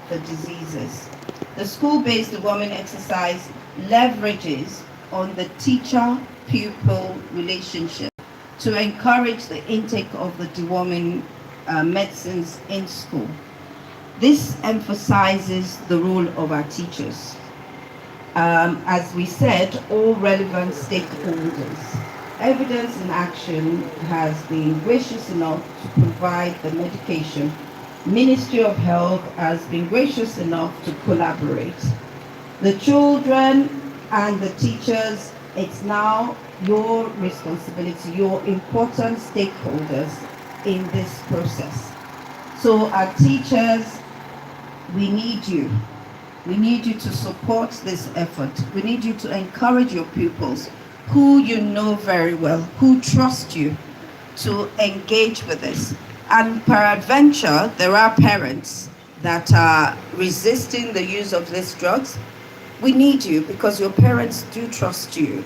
the diseases. The school-based deworming exercise leverages on the teacher-pupil relationship to encourage the intake of the deworming medicines in school. This emphasizes the role of our teachers. As we said, all relevant stakeholders. Evidence in Action has been gracious enough to provide the medication. Ministry of Health has been gracious enough to collaborate. The children and the teachers, it's now your responsibility, your important stakeholders in this process. So our teachers, we need you. We need you to support this effort. We need you to encourage your pupils who you know very well, who trust you, to engage with this. And peradventure, there are parents that are resisting the use of these drugs. We need you because your parents do trust you.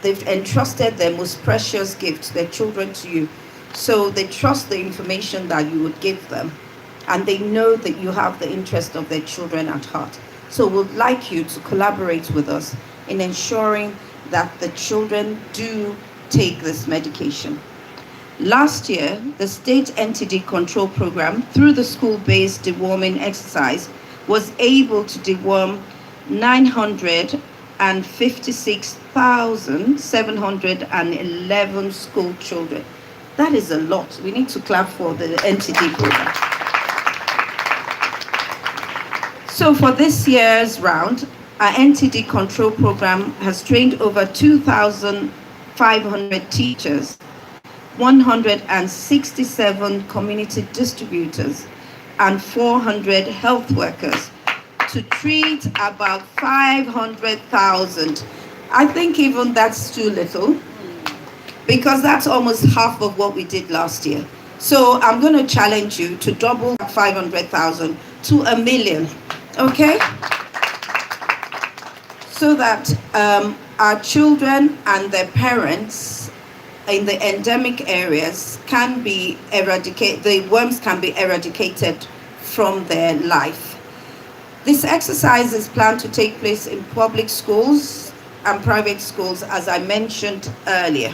They've entrusted their most precious gift, their children, to you. So they trust the information that you would give them. And they know that you have the interest of their children at heart. So we'd like you to collaborate with us in ensuring that the children do take this medication. Last year, the State NTD Control Program, through the school-based deworming exercise, was able to deworm 956,711 school children. That is a lot. We need to clap for the NTD program. So for this year's round, our NTD Control Program has trained over 2,500 teachers, 167 community distributors, and 400 health workers to treat about 500,000. I think even that's too little, because that's almost half of what we did last year. So I'm going to challenge you to double 500,000 to 1 million, okay? So that our children and their parents in the endemic areas can be eradicated, the worms can be eradicated from their life. This exercise is planned to take place in public schools and private schools, as I mentioned earlier.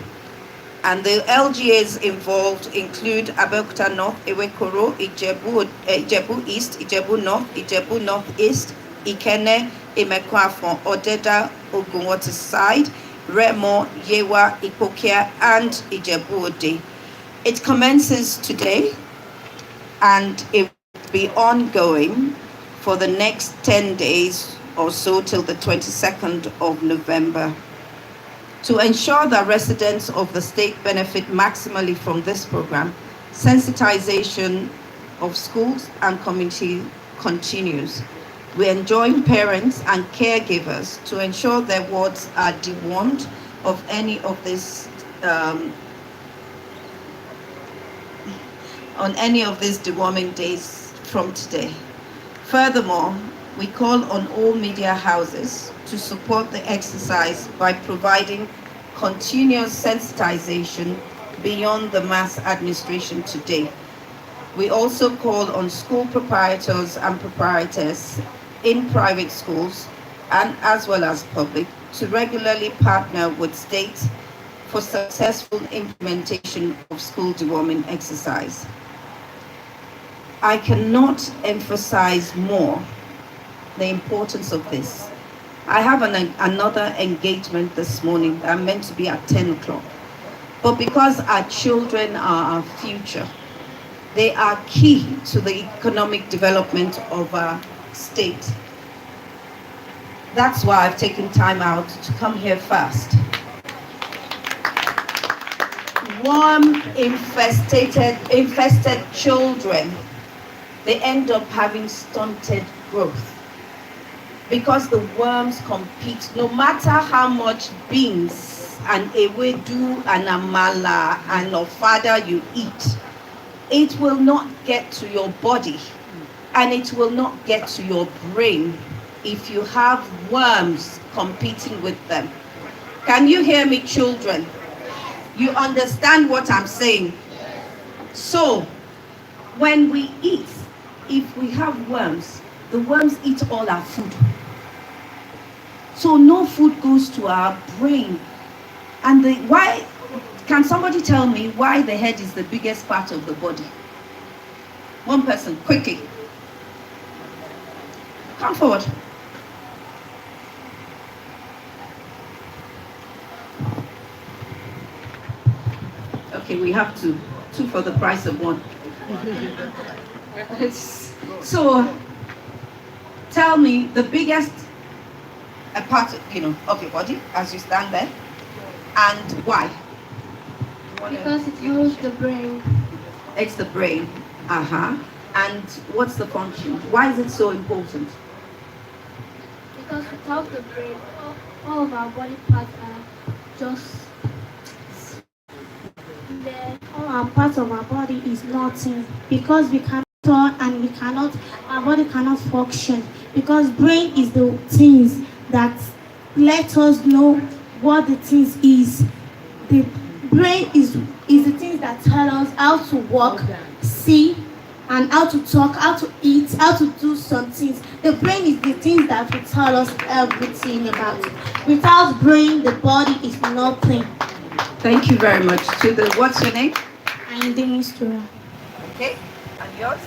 And the LGAs involved include Abeokuta North, Ewekoro, Ijebu East, Ijebu North, Ijebu Northeast, Ikene, Imekwafon, Odeda, Ogun Waterside, Remo, Yewa, Ipokia, and Ijebu Ode. It commences today and it will be ongoing for the next 10 days or so till the 22nd of November. To ensure that residents of the state benefit maximally from this program, sensitization of schools and community continues. We enjoin parents and caregivers to ensure their wards are dewormed of any of this on any of these deworming days from today. Furthermore, we call on all media houses to support the exercise by providing continuous sensitization beyond the mass administration today. We also call on school proprietors and proprietors in private schools and as well as public to regularly partner with states for successful implementation of school deworming exercise. I cannot emphasize more the importance of this. I have another engagement this morning that I'm meant to be at 10 o'clock. But because our children are our future, they are key to the economic development of our state. That's why I've taken time out to come here first. Worm-infested children, they end up having stunted growth because the worms compete. No matter how much beans and ewedu and amala and ofada you eat, it will not get to your body and it will not get to your brain if you have worms competing with them. Can you hear me, children? You understand what I'm saying? So, when we eat, if we have worms, the worms eat all our food. So no food goes to our brain. And why, can somebody tell me why the head is the biggest part of the body? One person, quickly. Come forward. Okay, we have two for the price of one. So, tell me the biggest part, of your body as you stand there, and why? Because it holds the brain. It's the brain. And what's the function? Why is it so important? Because without the brain, all of our body parts are just there. All our parts of our body is nothing because we cannot talk and our body cannot function because brain is the things that let us know what the things is. The brain is the things that tell us how to walk, see, and how to talk, how to eat, how to do some things. The brain is the things that will tell us everything about it. Without brain, the body is nothing. Thank you very much. What's your name? I'm Dennis Tura. Okay, and yours?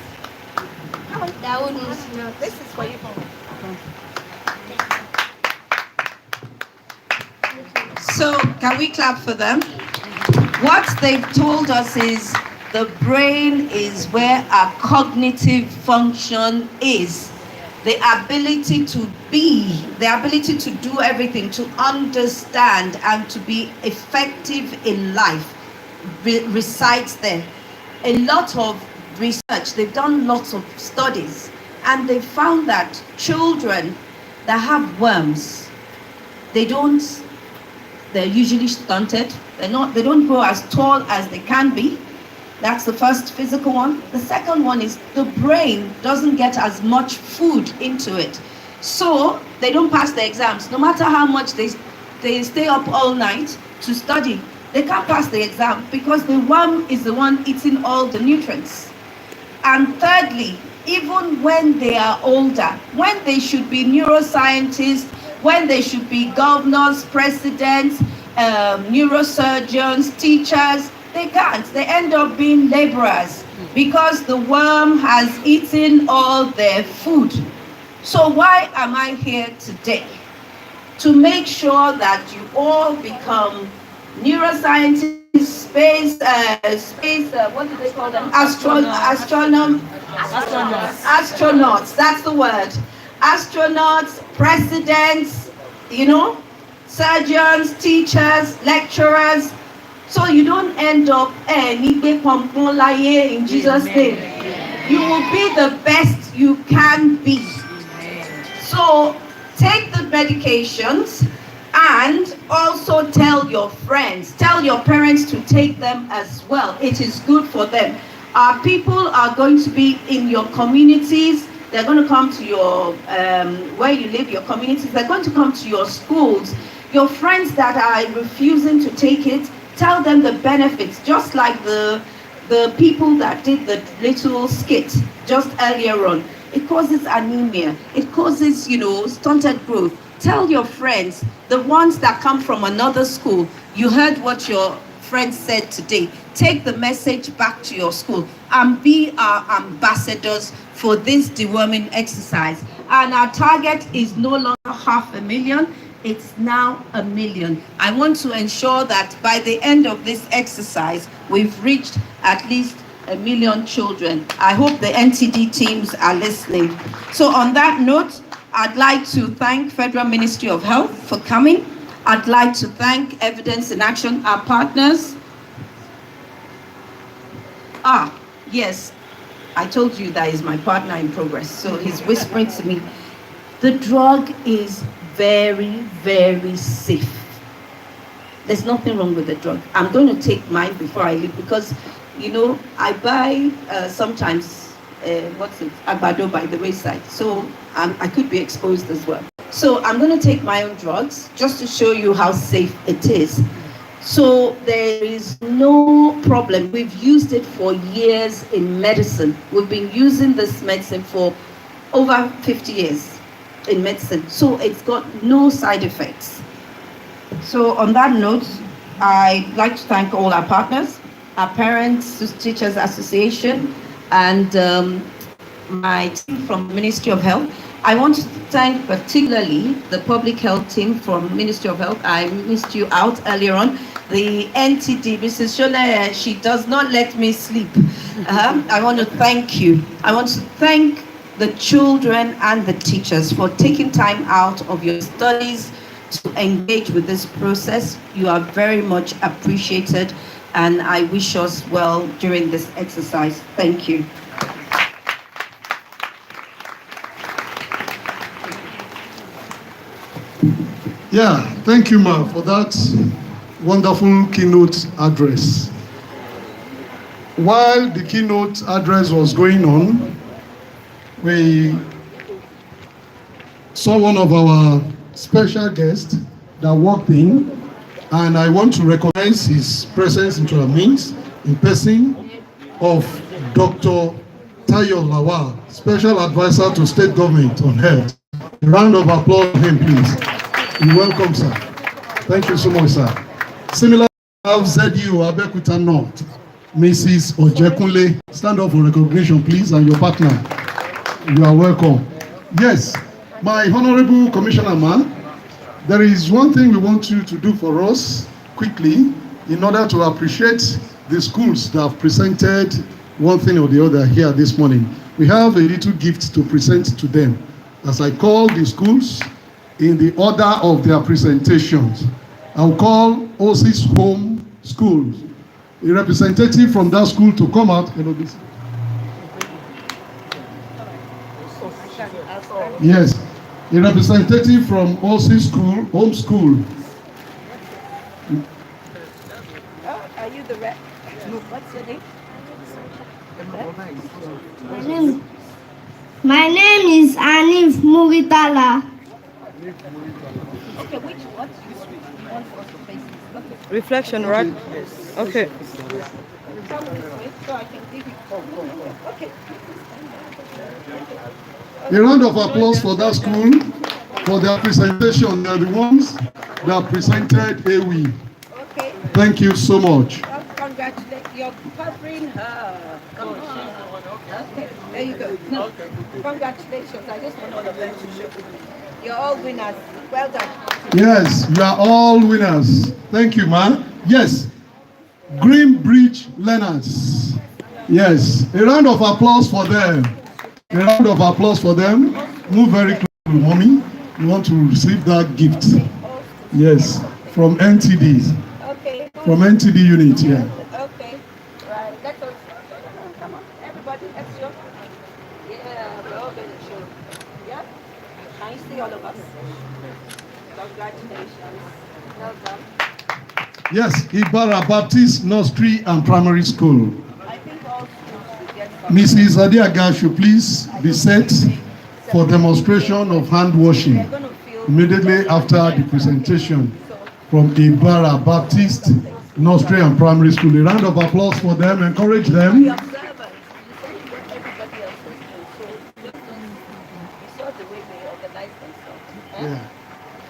That would mean this is for you. So, can we clap for them? What they've told us is the brain is where our cognitive function is. The ability to be, the ability to do everything, to understand and to be effective in life resides there. A lot of research, they've done lots of studies, and they found that children that have worms, they're usually stunted. They don't grow as tall as they can be. That's the first physical one. The second one is the brain doesn't get as much food into it. So they don't pass the exams. No matter how much they stay up all night to study, they can't pass the exam because the worm is the one eating all the nutrients. And thirdly, even when they are older, when they should be neuroscientists, when they should be governors, presidents, neurosurgeons, teachers, they can't. They end up being laborers because the worm has eaten all their food. So why am I here today? To make sure that you all become neuroscientists, what do they call them? Astronauts, that's the word. Astronauts, presidents, surgeons, teachers, lecturers. So you don't end up in Jesus' name. You will be the best you can be. So take the medications and also tell your friends, tell your parents to take them as well. It is good for them. Our people are going to be in your communities. They're going to come to your, where you live, your communities. They're going to come to your schools. Your friends that are refusing to take it, tell them the benefits, just like the people that did the little skit just earlier on. It causes anemia. It causes, stunted growth. Tell your friends, the ones that come from another school, you heard what your friend said today. Take the message back to your school and be our ambassadors for this deworming exercise. And our target is no longer 500,000. It's now 1 million. I want to ensure that by the end of this exercise, we've reached at least 1 million children. I hope the NTD teams are listening. So on that note, I'd like to thank Federal Ministry of Health for coming. I'd like to thank Evidence in Action, our partners. Yes, I told you that is my partner in progress. So he's whispering to me. The drug is very, very safe. there's nothing wrong with the drug. I'm going to take mine before I leave because, you know, I buy sometimes, agbado by the wayside. So I could be exposed as well. So I'm going to take my own drugs just to show you how safe it is. So there is no problem. We've used it for years in medicine. We've been using this medicine for over 50 years in medicine. So it's got no side effects. So on that note, I'd like to thank all our partners, our Parents Teachers Association, and my team from Ministry of Health. I want to thank particularly the public health team from Ministry of Health. I missed you out earlier on. The NTD, Mrs. Shola, she does not let me sleep. I want to thank you. I want to thank the children and the teachers for taking time out of your studies to engage with this process. You are very much appreciated, and I wish us well during this exercise. Thank you. Yeah, thank you, Ma, for that wonderful keynote address. While the keynote address was going on, we saw one of our special guests that walked in, and I want to recognize his presence into our midst in person of Dr. Tayo Lawal, Special Advisor to State Government on Health. A round of applause for him, please. You're welcome, sir. Thank you so much, sir. Similarly, I have ZU Abeokuta North, Mrs. Ojekunle. Stand up for recognition, please, and your partner. You are welcome. Yes, my Honorable Commissioner, man, there is one thing we want you to do for us quickly in order to appreciate the schools that have presented one thing or the other here this morning. We have a little gift to present to them. As I call the schools in the order of their presentations, I'll call OC's home schools. A representative from that school to come out. Yes, a representative from OC school, home school. Are you the rep? What's your name? My name is Anif Muritala. Okay, which what? Reflection, right? Okay. So I can give you. Okay. A round of applause for that school for their presentation. They are the ones that presented AWE. Okay. Thank you so much. Congratulations. You're covering her. Come on. Okay. There you go. No. Congratulations. I just want all of them to show. You're all winners. Well done. Yes, you are all winners. Thank you, man. Yes, Greenbridge learners. Yes, a round of applause for them. A round of applause for them. Move very close to mommy. You want to receive that gift. Yes, from NTD. Okay. From NTD unit, yeah. Okay. Right. Let's all come on. Everybody, let's show. Yeah, we're all going to show. Yeah? Can you see all of us? Congratulations. Well done. Yes, Ibarra Baptist Nursery and Primary School. I think all schools will get Mrs. Adiaga should please be set for demonstration of hand washing immediately after the presentation from Ibarra Baptist Nursery and Primary School. A round of applause for them. Encourage them. Yeah.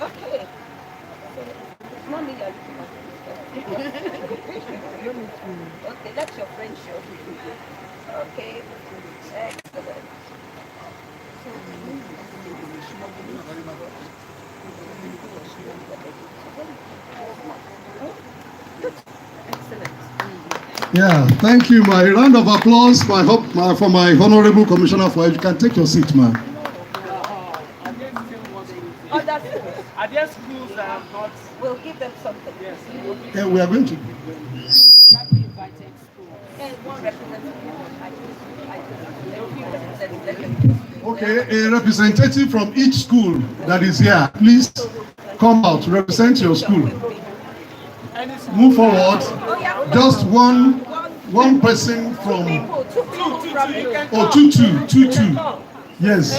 Okay. It's not me you're looking at. Okay, let your friend show. Okay. Excellent. Excellent. Yeah, thank you. My round of applause for my Honorable Commissioner for Education. You can take your seat, man. Are there schools that have not? We'll give them something. Yes. Yeah, we are going to. Okay, a representative from each school that is here, please come out, represent your school. Move forward. Just one person from. Oh, two. Yes.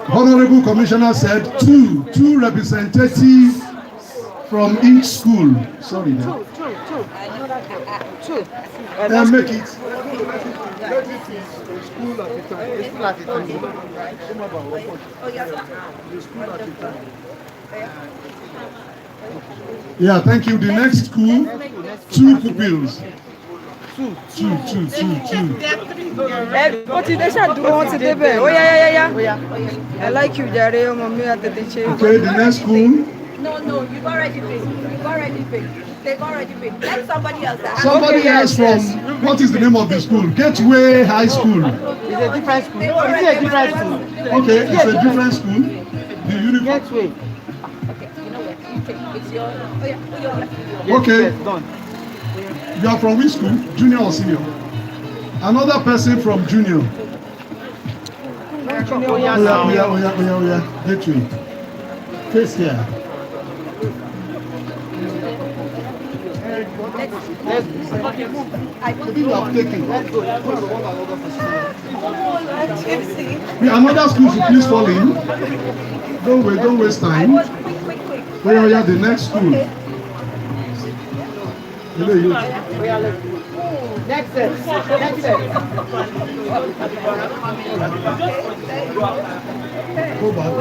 Honorable Commissioner said two representatives from each school. Sorry. Two. Make it. School at a time. Yeah, thank you. The next school, 2 pupils. Two. Motivation do want to debe. Oh yeah. I like you, Jare. Okay, the next school. No, you've already paid. They've already paid. Let somebody else. Somebody else from, what is the name of the school? Gateway High School. It's a different school. It's a different school. Okay, it's a different school. The uniform. Gateway. Okay, you know what? It's your. Okay. Done. You are from which school? Junior or senior? Another person from junior. Oh yeah. Gateway. Face here. Let's go. Another school should please fall in. Don't waste time. Yeah, the next school. Next set. Go back.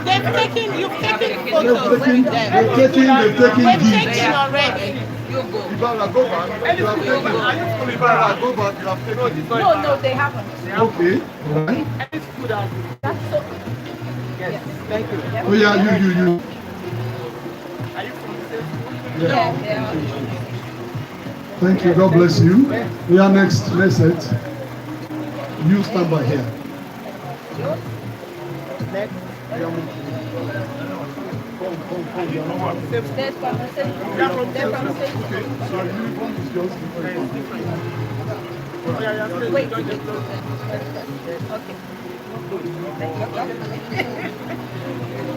They've taken photos. They've taken gifts. Already. Ibarra, go back. Go back. No, they haven't. Okay. All right. Yes. Thank you. Oh yeah, you. Yeah. Thank you. God bless you. We are next set. You stand by here. Next. So uniform is just different. Wait. Okay.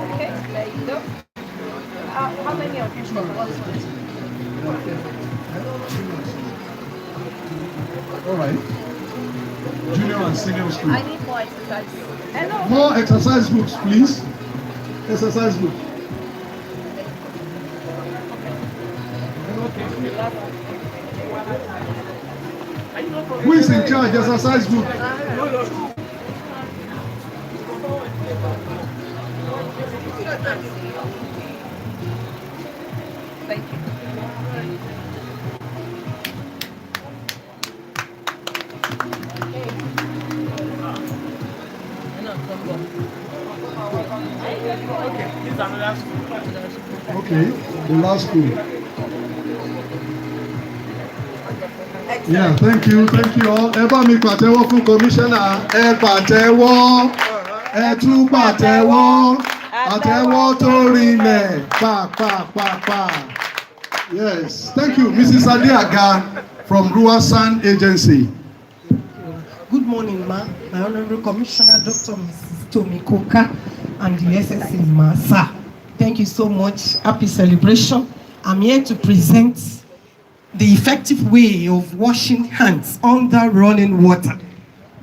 Okay, there you go. How many of you from all schools? All right. Junior and senior school. I need more exercise. Hello. More exercise books, please. Exercise book. Who is in charge? Exercise book. Thank you. Okay, the last school. Yeah, thank you all. Ẹ bá mi pàtẹ́wọ́ fún commissioner. Ẹ pàtẹ́wọ́. Ẹ tún pàtẹ́wọ́. Àtẹ́wọ́ tó rinlẹ̀. Pa. Yes, thank you, Mrs. Adiaga from Ruasan Agency. Good morning, ma. My Honorable Commissioner, Dr. Mrs. Tomi and the SSA, ma. Sir, thank you so much. Happy celebration. I'm here to present the effective way of washing hands under running water.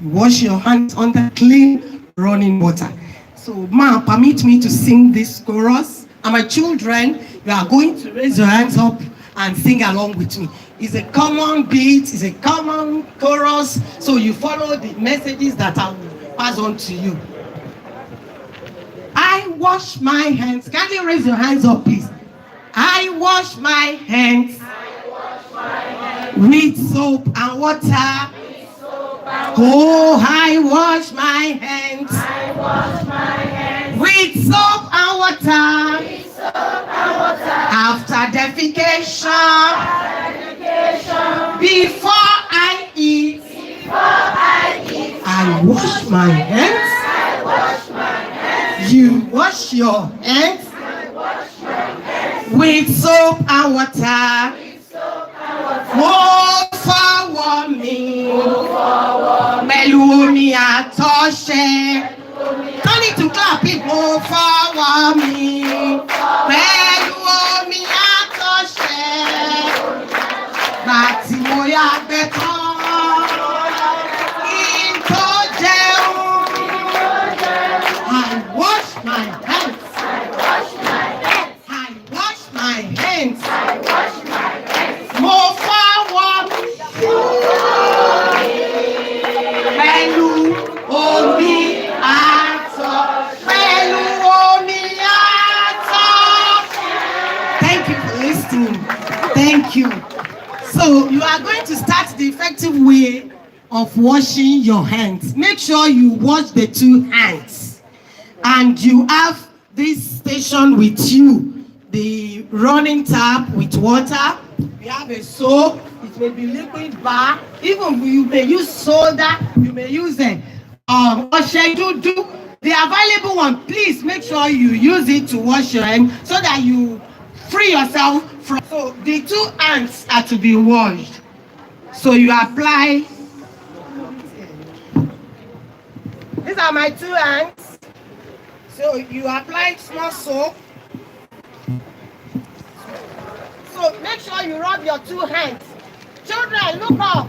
You wash your hands under clean running water. So, ma, permit me to sing this chorus. And my children, you are going to raise your hands up and sing along with me. It's a common beat, it's a common chorus, so you follow the messages that I will pass on to you. I wash my hands. Can you raise your hands up, please? I wash my hands with soap and water. Oh, I wash my hands with soap and water. After defecation, before I eat, I wash my hands. You wash your hands with soap and water. Move forward me, pẹ̀lú omi àtọ̀ṣẹ. Don't need to clap it. Move forward. fọ́ mi pẹ̀lú omi àtọ̀ṣẹ. Bàtí mo yàgbẹ́ tán kí n tó jẹun. I wash my hands. I wash my hands. Mo fọwọ́ mi pẹ̀lú omi àtọ̀. Pẹ̀lú omi àtọ̀. Thank you for listening. Thank you. So you are going to start the effective way of washing your hands. Make sure you wash the two hands. And you have this station with you. The running tap with water. We have a soap. It may be liquid bar. Even you may use soda. You may use a do. The available one, please make sure you use it to wash your hands so that you free yourself from. So the two hands are to be washed. So you apply. These are my two hands. So you apply small soap. So make sure you rub your two hands. Children, look up.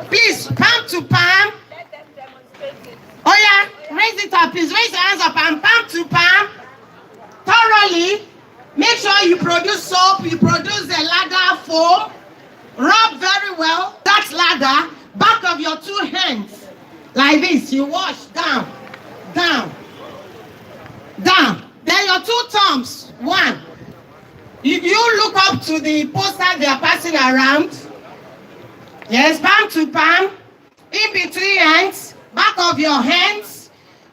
Please, palm to palm. Oh yeah, raise it up. Please raise your hands up and palm to palm. Thoroughly. Make sure you produce soap. You produce a lather foam. Rub very well. That lather, back of your two hands. Like this. You wash down, down, down. Then your two thumbs. One. You look up to the poster they are passing around. Yes, palm to palm. In between hands. Back of your hands.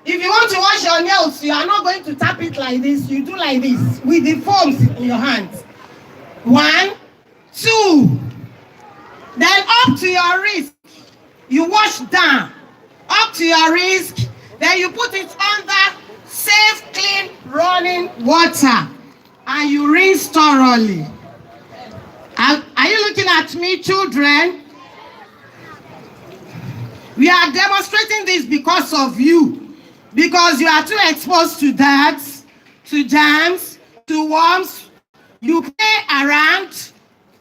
If you want to wash your nails, you are not going to tap it like this. You do like this with the foams in your hands. 1, 2. Then up to your wrist. You wash down. Up to your wrist. Then you put it under safe, clean, running water. And you rinse thoroughly. Are you looking at me, children? We are demonstrating this because of you. Because you are too exposed to dirt, to germs, to worms. You play around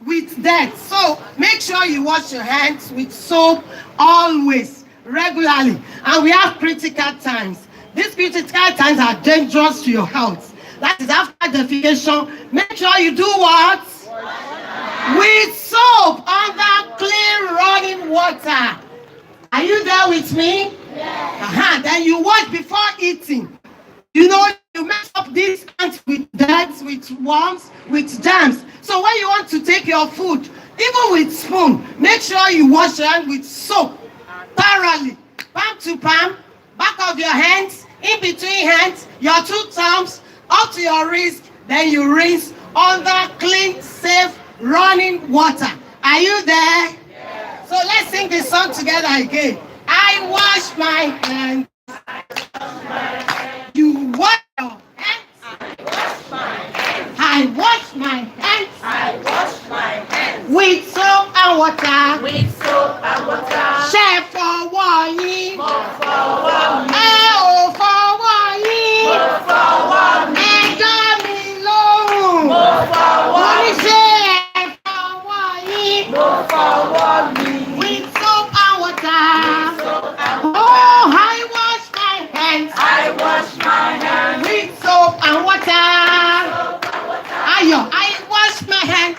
with dirt. So make sure you wash your hands with soap always, regularly. And we have critical times. These critical times are dangerous to your health. That is after defecation. Make sure you do what? With soap under clean running water. Are you there with me? Yes. Then you wash before eating. You know, you mess up these hands with dirt, with worms, with germs. So when you want to take your food, even with spoon, make sure you wash your hand with soap thoroughly. Palm to palm, back of your hands, in between hands, your two thumbs, up to your wrist, then you rinse under clean, safe, running water. Are you there? Yes. So let's sing this song together again. I wash my hands. You wash your hands. I wash my hands. I wash my hands. With soap and water. With soap and water. Share for warning. More for warning. Oh, for warning. More for warning. More for warning. More for warning. With soap and water. Oh, I wash my hands. I wash my hands. With soap and water. Ayo, I wash my hands.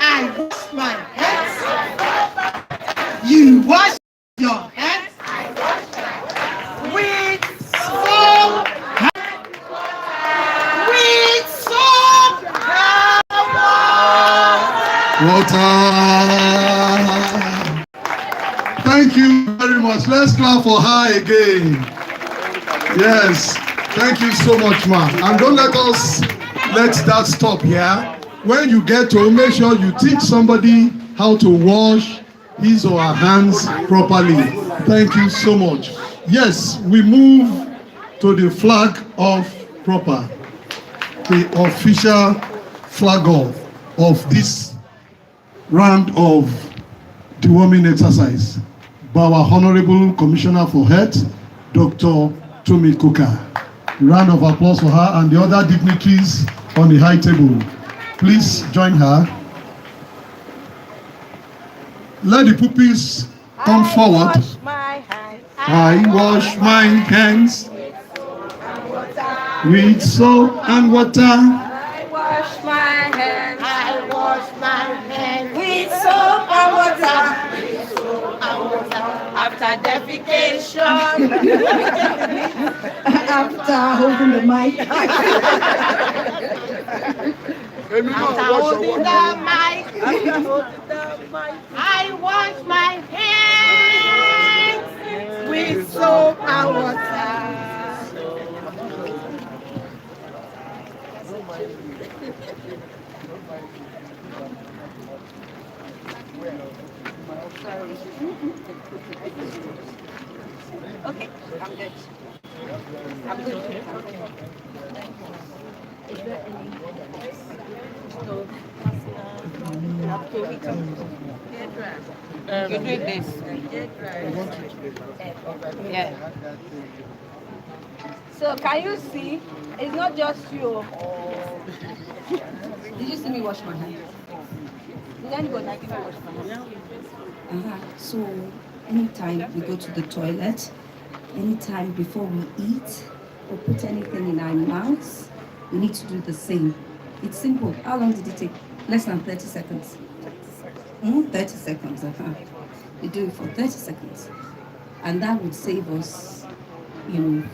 I wash my hands. You wash your hands. With soap. Water. Thank you very much. Let's clap for her again. Yes. Thank you so much, ma. And don't let that stop here. When you get home, make sure you teach somebody how to wash his or her hands properly. Thank you so much. Yes, we move to the flag of proper, the official flag of this round of deworming exercise by our Honorable Commissioner for Health, Dr. Tomi Koka. Round of applause for her and the other dignitaries on the high table. Please join her. Let the pupils come forward. I wash my hands with soap and water. I wash my hands. I wash my hands with soap and water. After defecation. After holding the mic. After holding the mic. I wash my hands with soap and water. Okay, I'm good. I'm good. Is there any? You're doing this. Yeah. So can you see? It's not just you. Did you see me wash my hands? Did anybody like me wash my hands? So anytime we go to the toilet, anytime before we eat or put anything in our mouths, we need to do the same. It's simple. How long did it take? Less than 30 seconds. 30 seconds. We do it for 30 seconds. And that would save us,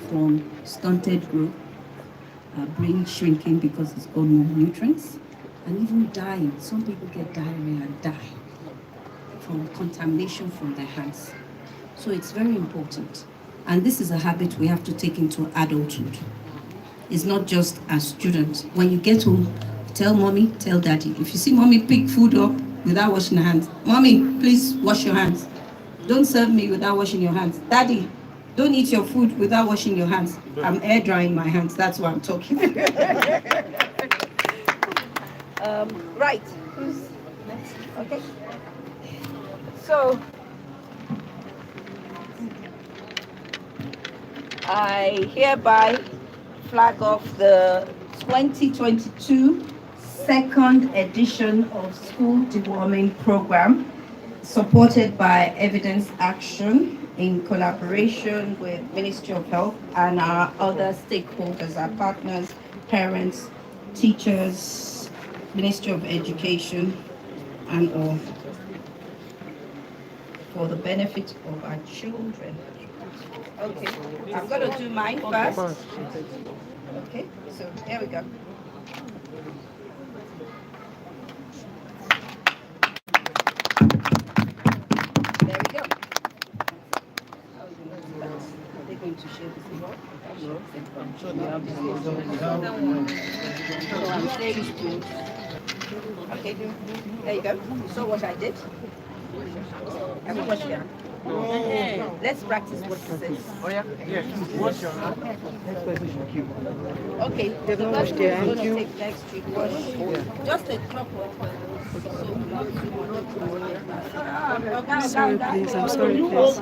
from stunted growth, brain shrinking because it's got more nutrients, and even dying. Some people get diarrhea and die from contamination from their hands. So it's very important. And this is a habit we have to take into adulthood. It's not just as students. When you get home, tell mommy, tell daddy. If you see mommy pick food up without washing her hands, mommy, please wash your hands. Don't serve me without washing your hands. Daddy, don't eat your food without washing your hands. I'm air drying my hands. That's why I'm talking. Right. Who's next? Okay. So I hereby flag off the 2022 second edition of School Deworming Program, supported by Evidence Action in collaboration with Ministry of Health and our other stakeholders, our partners, parents, teachers, Ministry of Education, and all, for the benefit of our children. Okay, I'm going to do mine first. Okay, so here we go. There we go. Are they going to share this thing? So I'm saying, okay, there you go. So what I did, I'm going to wash your hand. Let's practice what it says. Oh yeah? Yes. Wash your hand. Okay, the first one is going to take next week. Wash. Just a drop of Sorry, please. I'm sorry, please.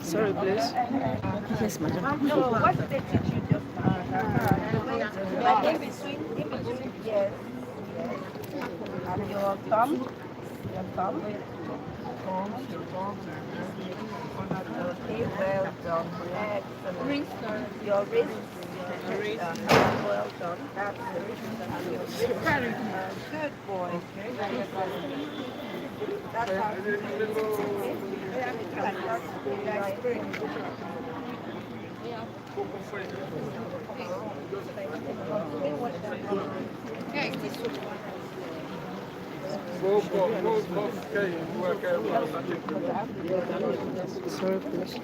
Sorry, please. Yes, madam. No, what did they teach you just now? Like in between, yes. And your thumb. Okay, well done. Excellent. Your wrist. Well done. That's the wrist. And your wrist. Good boy. That's how you do Sorry, please.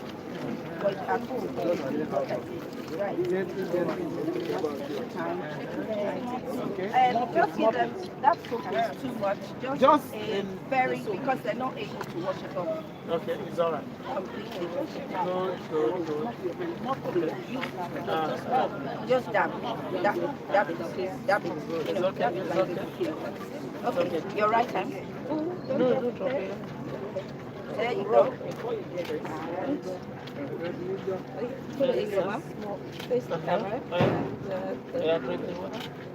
Just give them that focus too much. Just very, because they're not able to wash it off. Okay, it's all right. Completely. Good. Just dab it. Okay, your right hand. No, don't drop it. There you go. And Face the camera.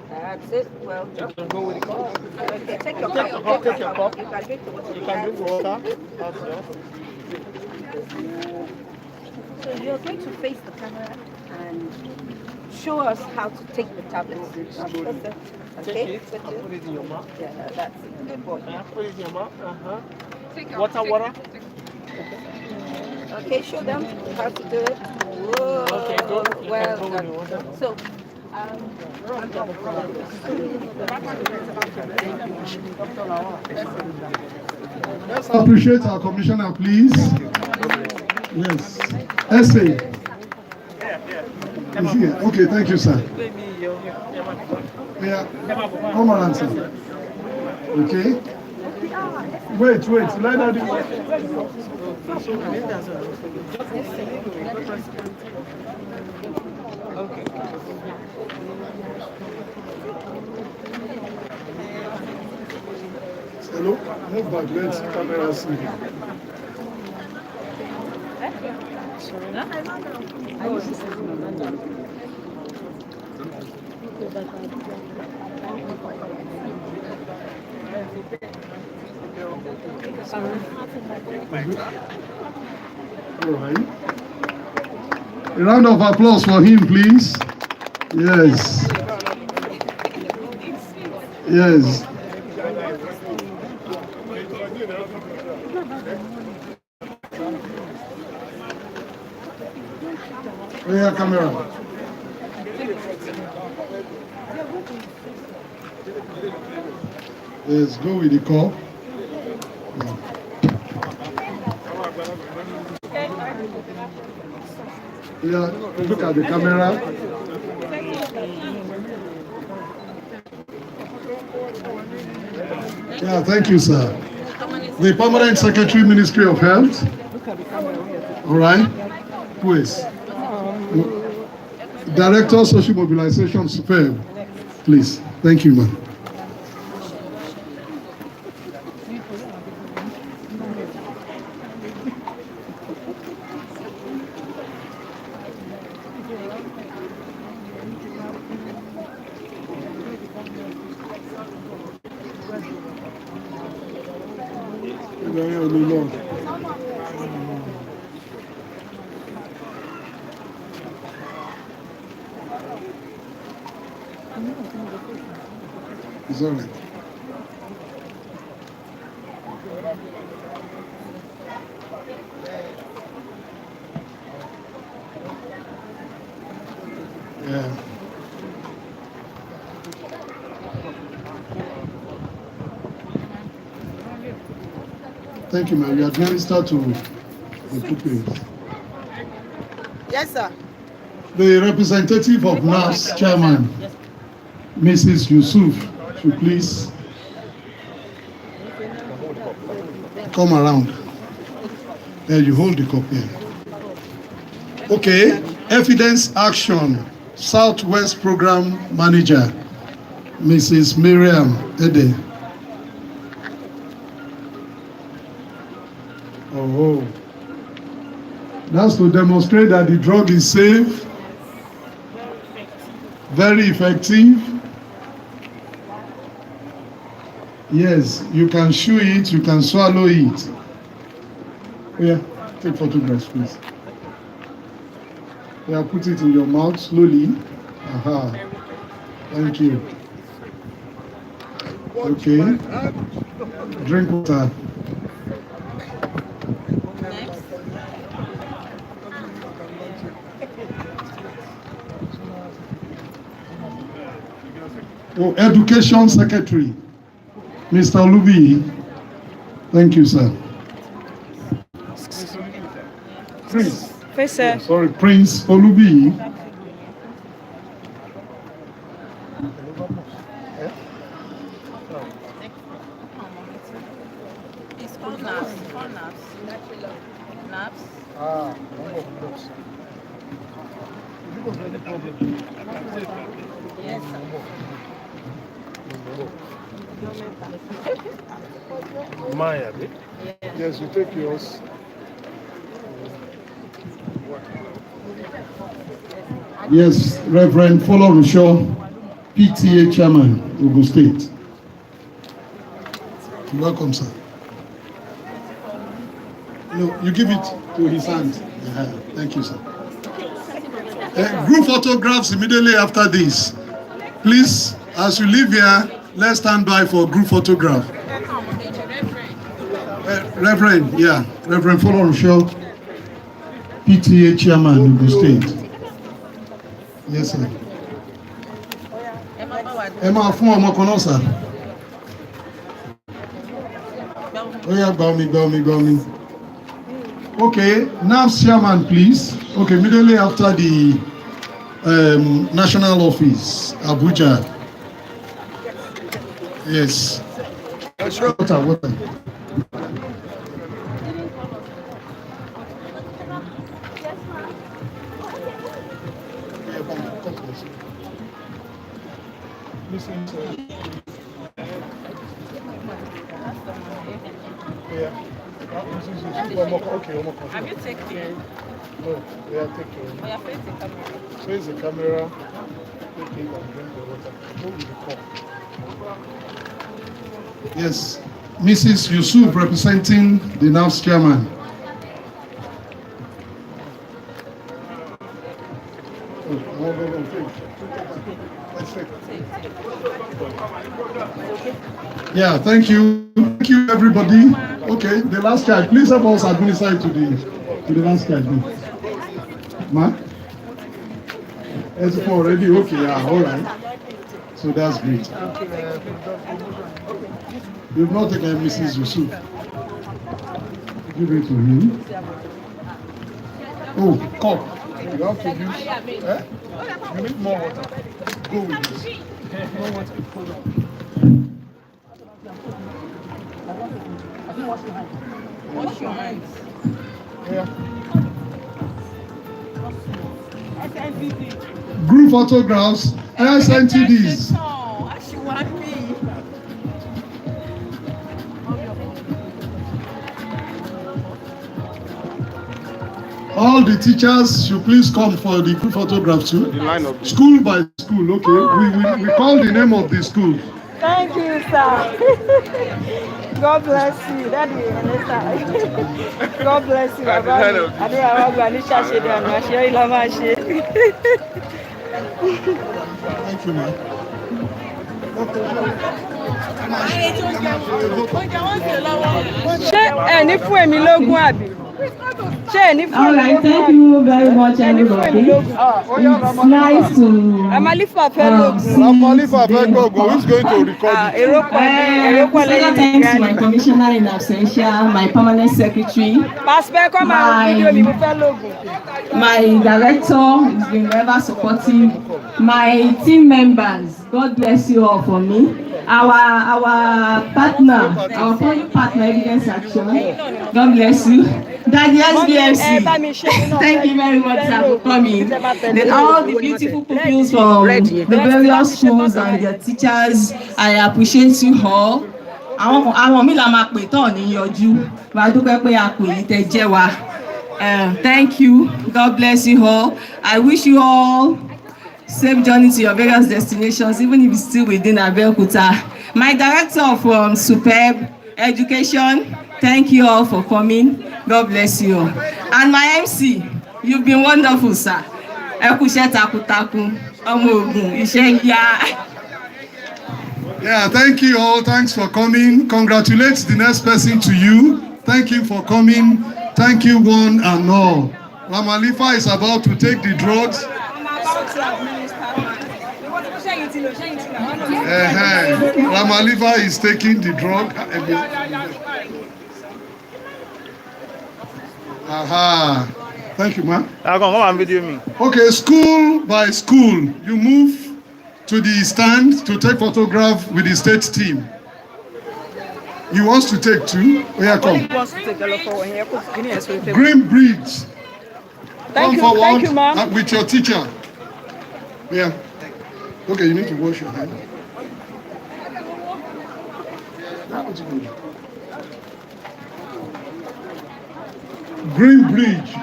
That's it. Well, You can go with the cup. okay, take your Take your cup, take your cup. You can drink the water. You can drink the water. That's yours. So you're going to face the camera and show us how to take the tablets. Okay? Take it and put it in your mouth. Yeah, that's it. Good boy. Put it in your mouth. Water. Okay, show them how to do it. Whoa, Okay, go. You well can go done. with the water. So, Let's appreciate our commissioner, please. Yes. Essay. Is here. Okay, thank you, sir. Yeah. Come on, sir. Okay. Wait. Let her do Okay. Hello? Move back. Let's camera see. All right. A round of applause for him, please. Yes. Yes. Where camera? Yes, go with the call. Yeah, look at the camera. Yeah, thank you, sir. The Permanent Secretary, Ministry of Health. All right. Please. Director, Social Mobilization, Superb. Please. Thank you, ma'am. It's all right. Yeah. Thank you, ma'am. You administer to the pupils. Yes, sir. The representative of NAS chairman, Mrs. Yusuf, should please come around. There, you hold the cup here. Okay, Evidence Action, Southwest Program Manager, Mrs. Miriam Ede. Oh, that's to demonstrate that the drug is safe, very effective. Yes, you can chew it, you can swallow it. Yeah, take photographs, please. Yeah, put it in your mouth slowly. Aha. Thank you. Okay. Drink water. Oh, Education Secretary, Mr. Olubi. Thank you, sir. Prince. Yes, sir. Sorry, Prince Olubi. It's called naps. Naps. Ah, Yes, sir. Maya, yes, you take yours. Yes, Reverend Folorusho, PTA Chairman, Ogun State. You're welcome, sir. No, you give it to his hand. Thank you, sir. Group photographs immediately after this. Please, as you leave here, let's stand by for group photograph. Reverend Folorusho, PTA Chairman, Ogun State. Yes, sir. Emma fún ọmọ kan náà, sir. Oh yeah, gbà mí. Okay, NAF's chairman, please. Okay, immediately after the national office, Abuja. Yes. Water. Listen to it. Yeah. Okay, have you taken care? No, yeah, take care. Oh, yeah, face the camera. Face the camera. Take it and drink the water. Go with the cup. Yes, Mrs. Yusuf representing the NAF's chairman. Yeah, thank you. Thank you, everybody. Okay, the last child. Please help us administer to the last child. Ma? It's already okay. Yeah, all right. So that's great. You've not taken Mrs. Yusuf. Give it to him. Oh, cup. You have to use. You need more water. Go with this. More water. Hold on. Wash your hands. Yeah. Group photographs, SNTDs. All the teachers should please come for the group photograph too. School by school, okay. We call the name of the school. Thank you, sir. God bless you. Daddy, God bless you. Thank you, ma'am. All right, thank you very much, everybody. It's nice to who's going to record it? Special thanks to my commissioner in absentia, my permanent secretary, my director who's been ever supporting, my team members. God bless you all for me. Our partner, our public partner, Evidence Action. God bless you. Daddy SBFC, thank you very much, sir, for coming. Then all the beautiful pupils from the various schools and their teachers, I appreciate you all. Thank you. God bless you all. I wish you all safe journey to your various destinations, even if it's still within Abeokuta. My director from Superb Education, thank you all for coming. God bless you all. And my MC, you've been wonderful, sir. Yeah, thank you all. Thanks for coming. Congratulate the next person to you. Thank you for coming. Thank you one and all. Ramalifa is about to take the drugs. Ramalifa is taking the drug. Aha. Thank you, ma'am. Come on, video me. Okay, school by school, you move to the stand to take photograph with the state team. You want to take two? Oh yeah, come. Green Bridge. Come forward. Thank you, ma'am. With your teacher. Yeah. Okay, you need to wash your hands. That was good. Green Bridge.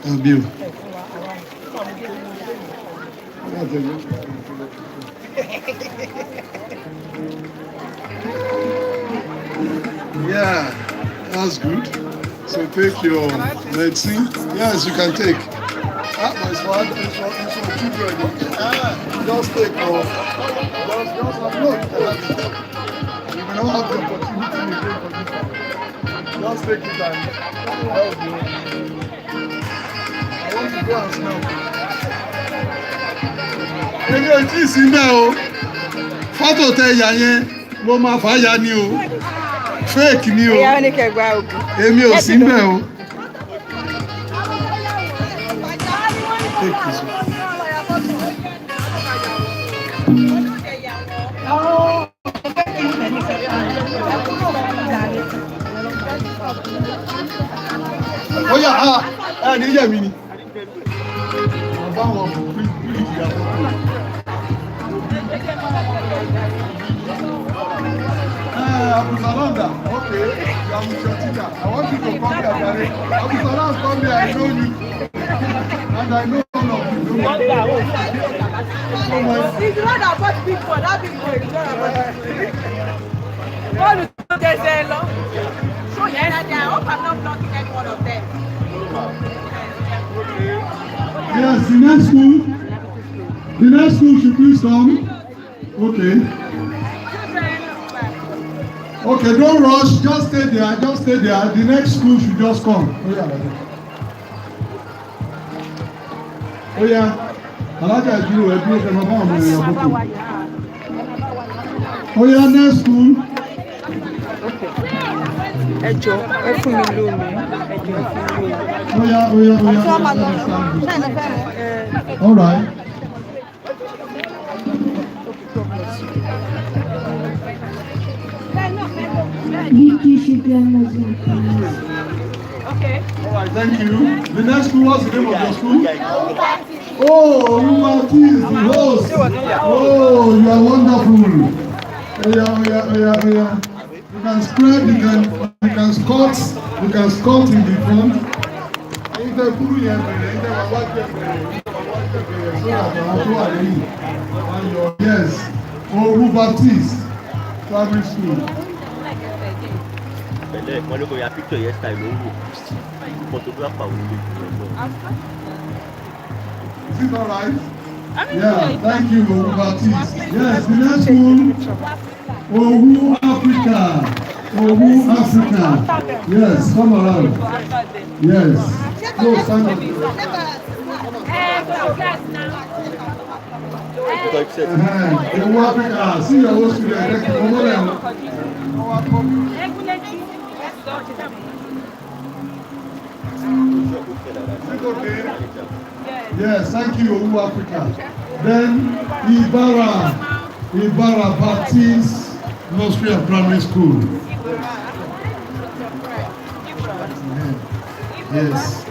Abiu. Yeah, that's good. So take your medicine. Yes, you can take. Ah, but it's for children. Just take or just look. You may not have the opportunity again for this one. Just take it and help you. I want to go and smell. Èmi ò tí ì sí bẹ́ẹ̀ o. Fọ́tò tẹ ìyá yẹn ló máa fà á ya ni o. Fake ni o. Èmi ò sí bẹ́ẹ̀ o. Take this one. Ó yá ẹ ní yẹ̀ mí ni. Bàbá wọn kò pín ìyàwó. Abdulsalanda, okay, you are with your teacher. I want you to come here, Gary. Abdulsalam, come here, I know you. And I know all of you. It's not about big boy, that big boy is not about big boy. What is that? So yes, I hope I'm not blocking any one of them. Yes, the next school should please come. Okay. Okay, don't rush, just stay there, The next school should just come. Oh yeah. Alaja Jiro, Oh yeah, next school. All right. Okay. All right, thank you. The next school, what's the name of your school? Oh, Rumatis, the host. Oh, you are wonderful. Yeah. You can spread, you can squat in the front. Yes. Oh, Rumatis, primary school. Wọ́n ló kọ́ ya picture yẹn style ló wò photographer wò lè Is it all right? Yeah, thank you, Ogun Baptist. Yes, the next one, Ogun Africa. Yes, come around. Yes. No, stand up. Ogun Africa, see your host today. Come on. Yes, thank you, Ogun Africa. Then Ibarra Baptist Nursery and Primary School. Yes,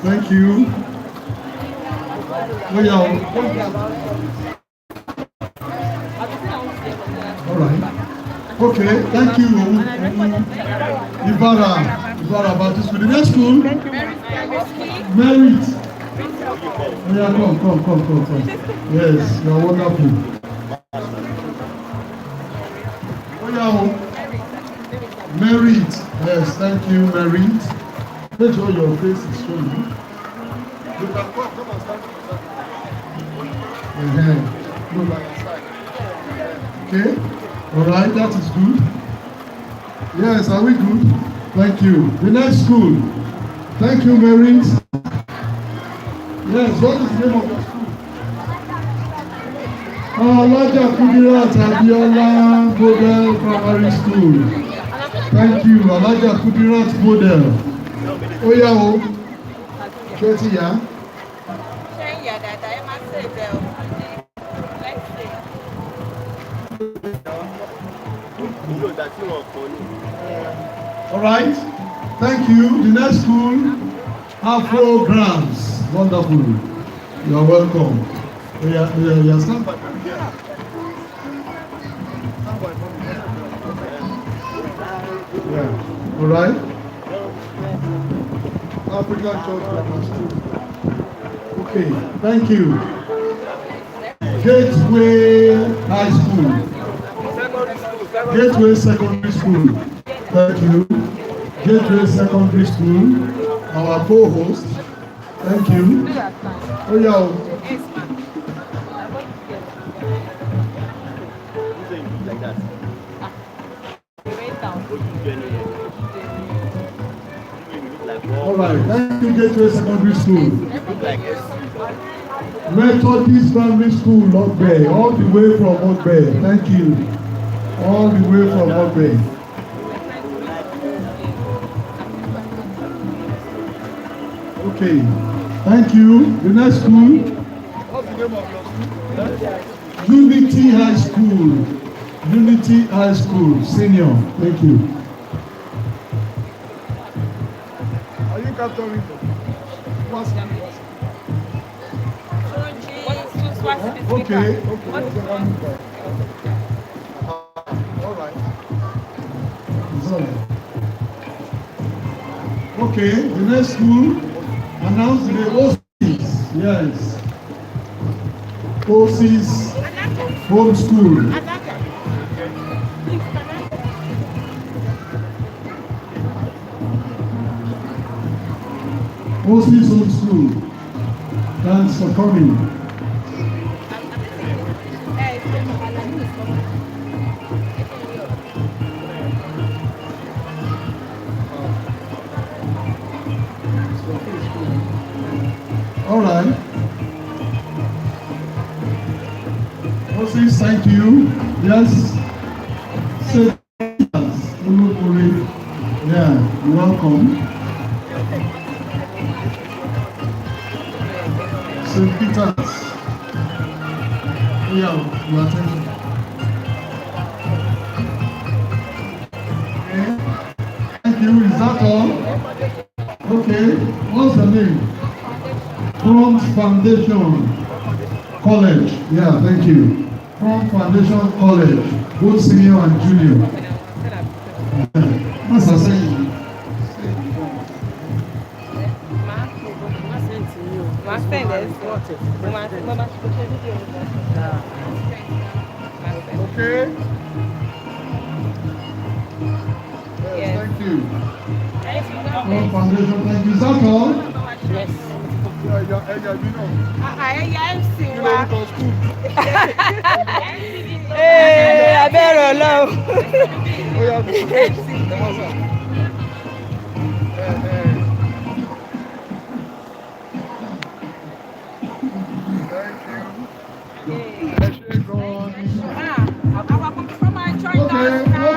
thank you. All right. Okay, thank you, Ibarra Baptist School. The next school, Merit. Yeah, come. Yes, you are wonderful. Merit. Yes, thank you, Merit. Make sure your face is showing. You can come and stand Go by your side. Okay. All right, that is good. Yes, are we good? Thank you. The next school. Thank you, Merit. Yes, what is the name of your school? Alaja Kudirat Abiola Model Primary School. Thank you, Alaja Kudirat Model. Oya 20 ya. All right, thank you. The next school, Afrograms. Wonderful. You are welcome. Yeah, stand by. Yeah. All right. African Church Grammar School. Okay, thank you. Gateway High School. Gateway Secondary School. Thank you. Gateway Secondary School. Our co-host. Thank you. Oh yeah. Like that. All right. Thank you, Gateway Secondary School. Methodist Primary School, Ogbe, all the way from Ogbe. Thank you. All the way from Ogbe. Okay. Thank you. The next school. What's the name of your school? Unity High School. Unity High School, Senior. Thank you. Are you capturing? What's the name? Okay. All right. It's all right. Okay, the next school announced the OCs. Yes. OCs home school. OCs home school. Thanks for coming. All right. Moses, thank you. Yes. St. Peter's. Yeah, you're welcome. St. Peter's. Yeah, your attention. Okay. Thank you. Is that all? Okay. What's the name? From Foundation College. Yeah, thank you. From Foundation College, both senior and junior. What's I saying? Okay. Yes, thank you. From Foundation, thank you. Is that all? Yes. I better know.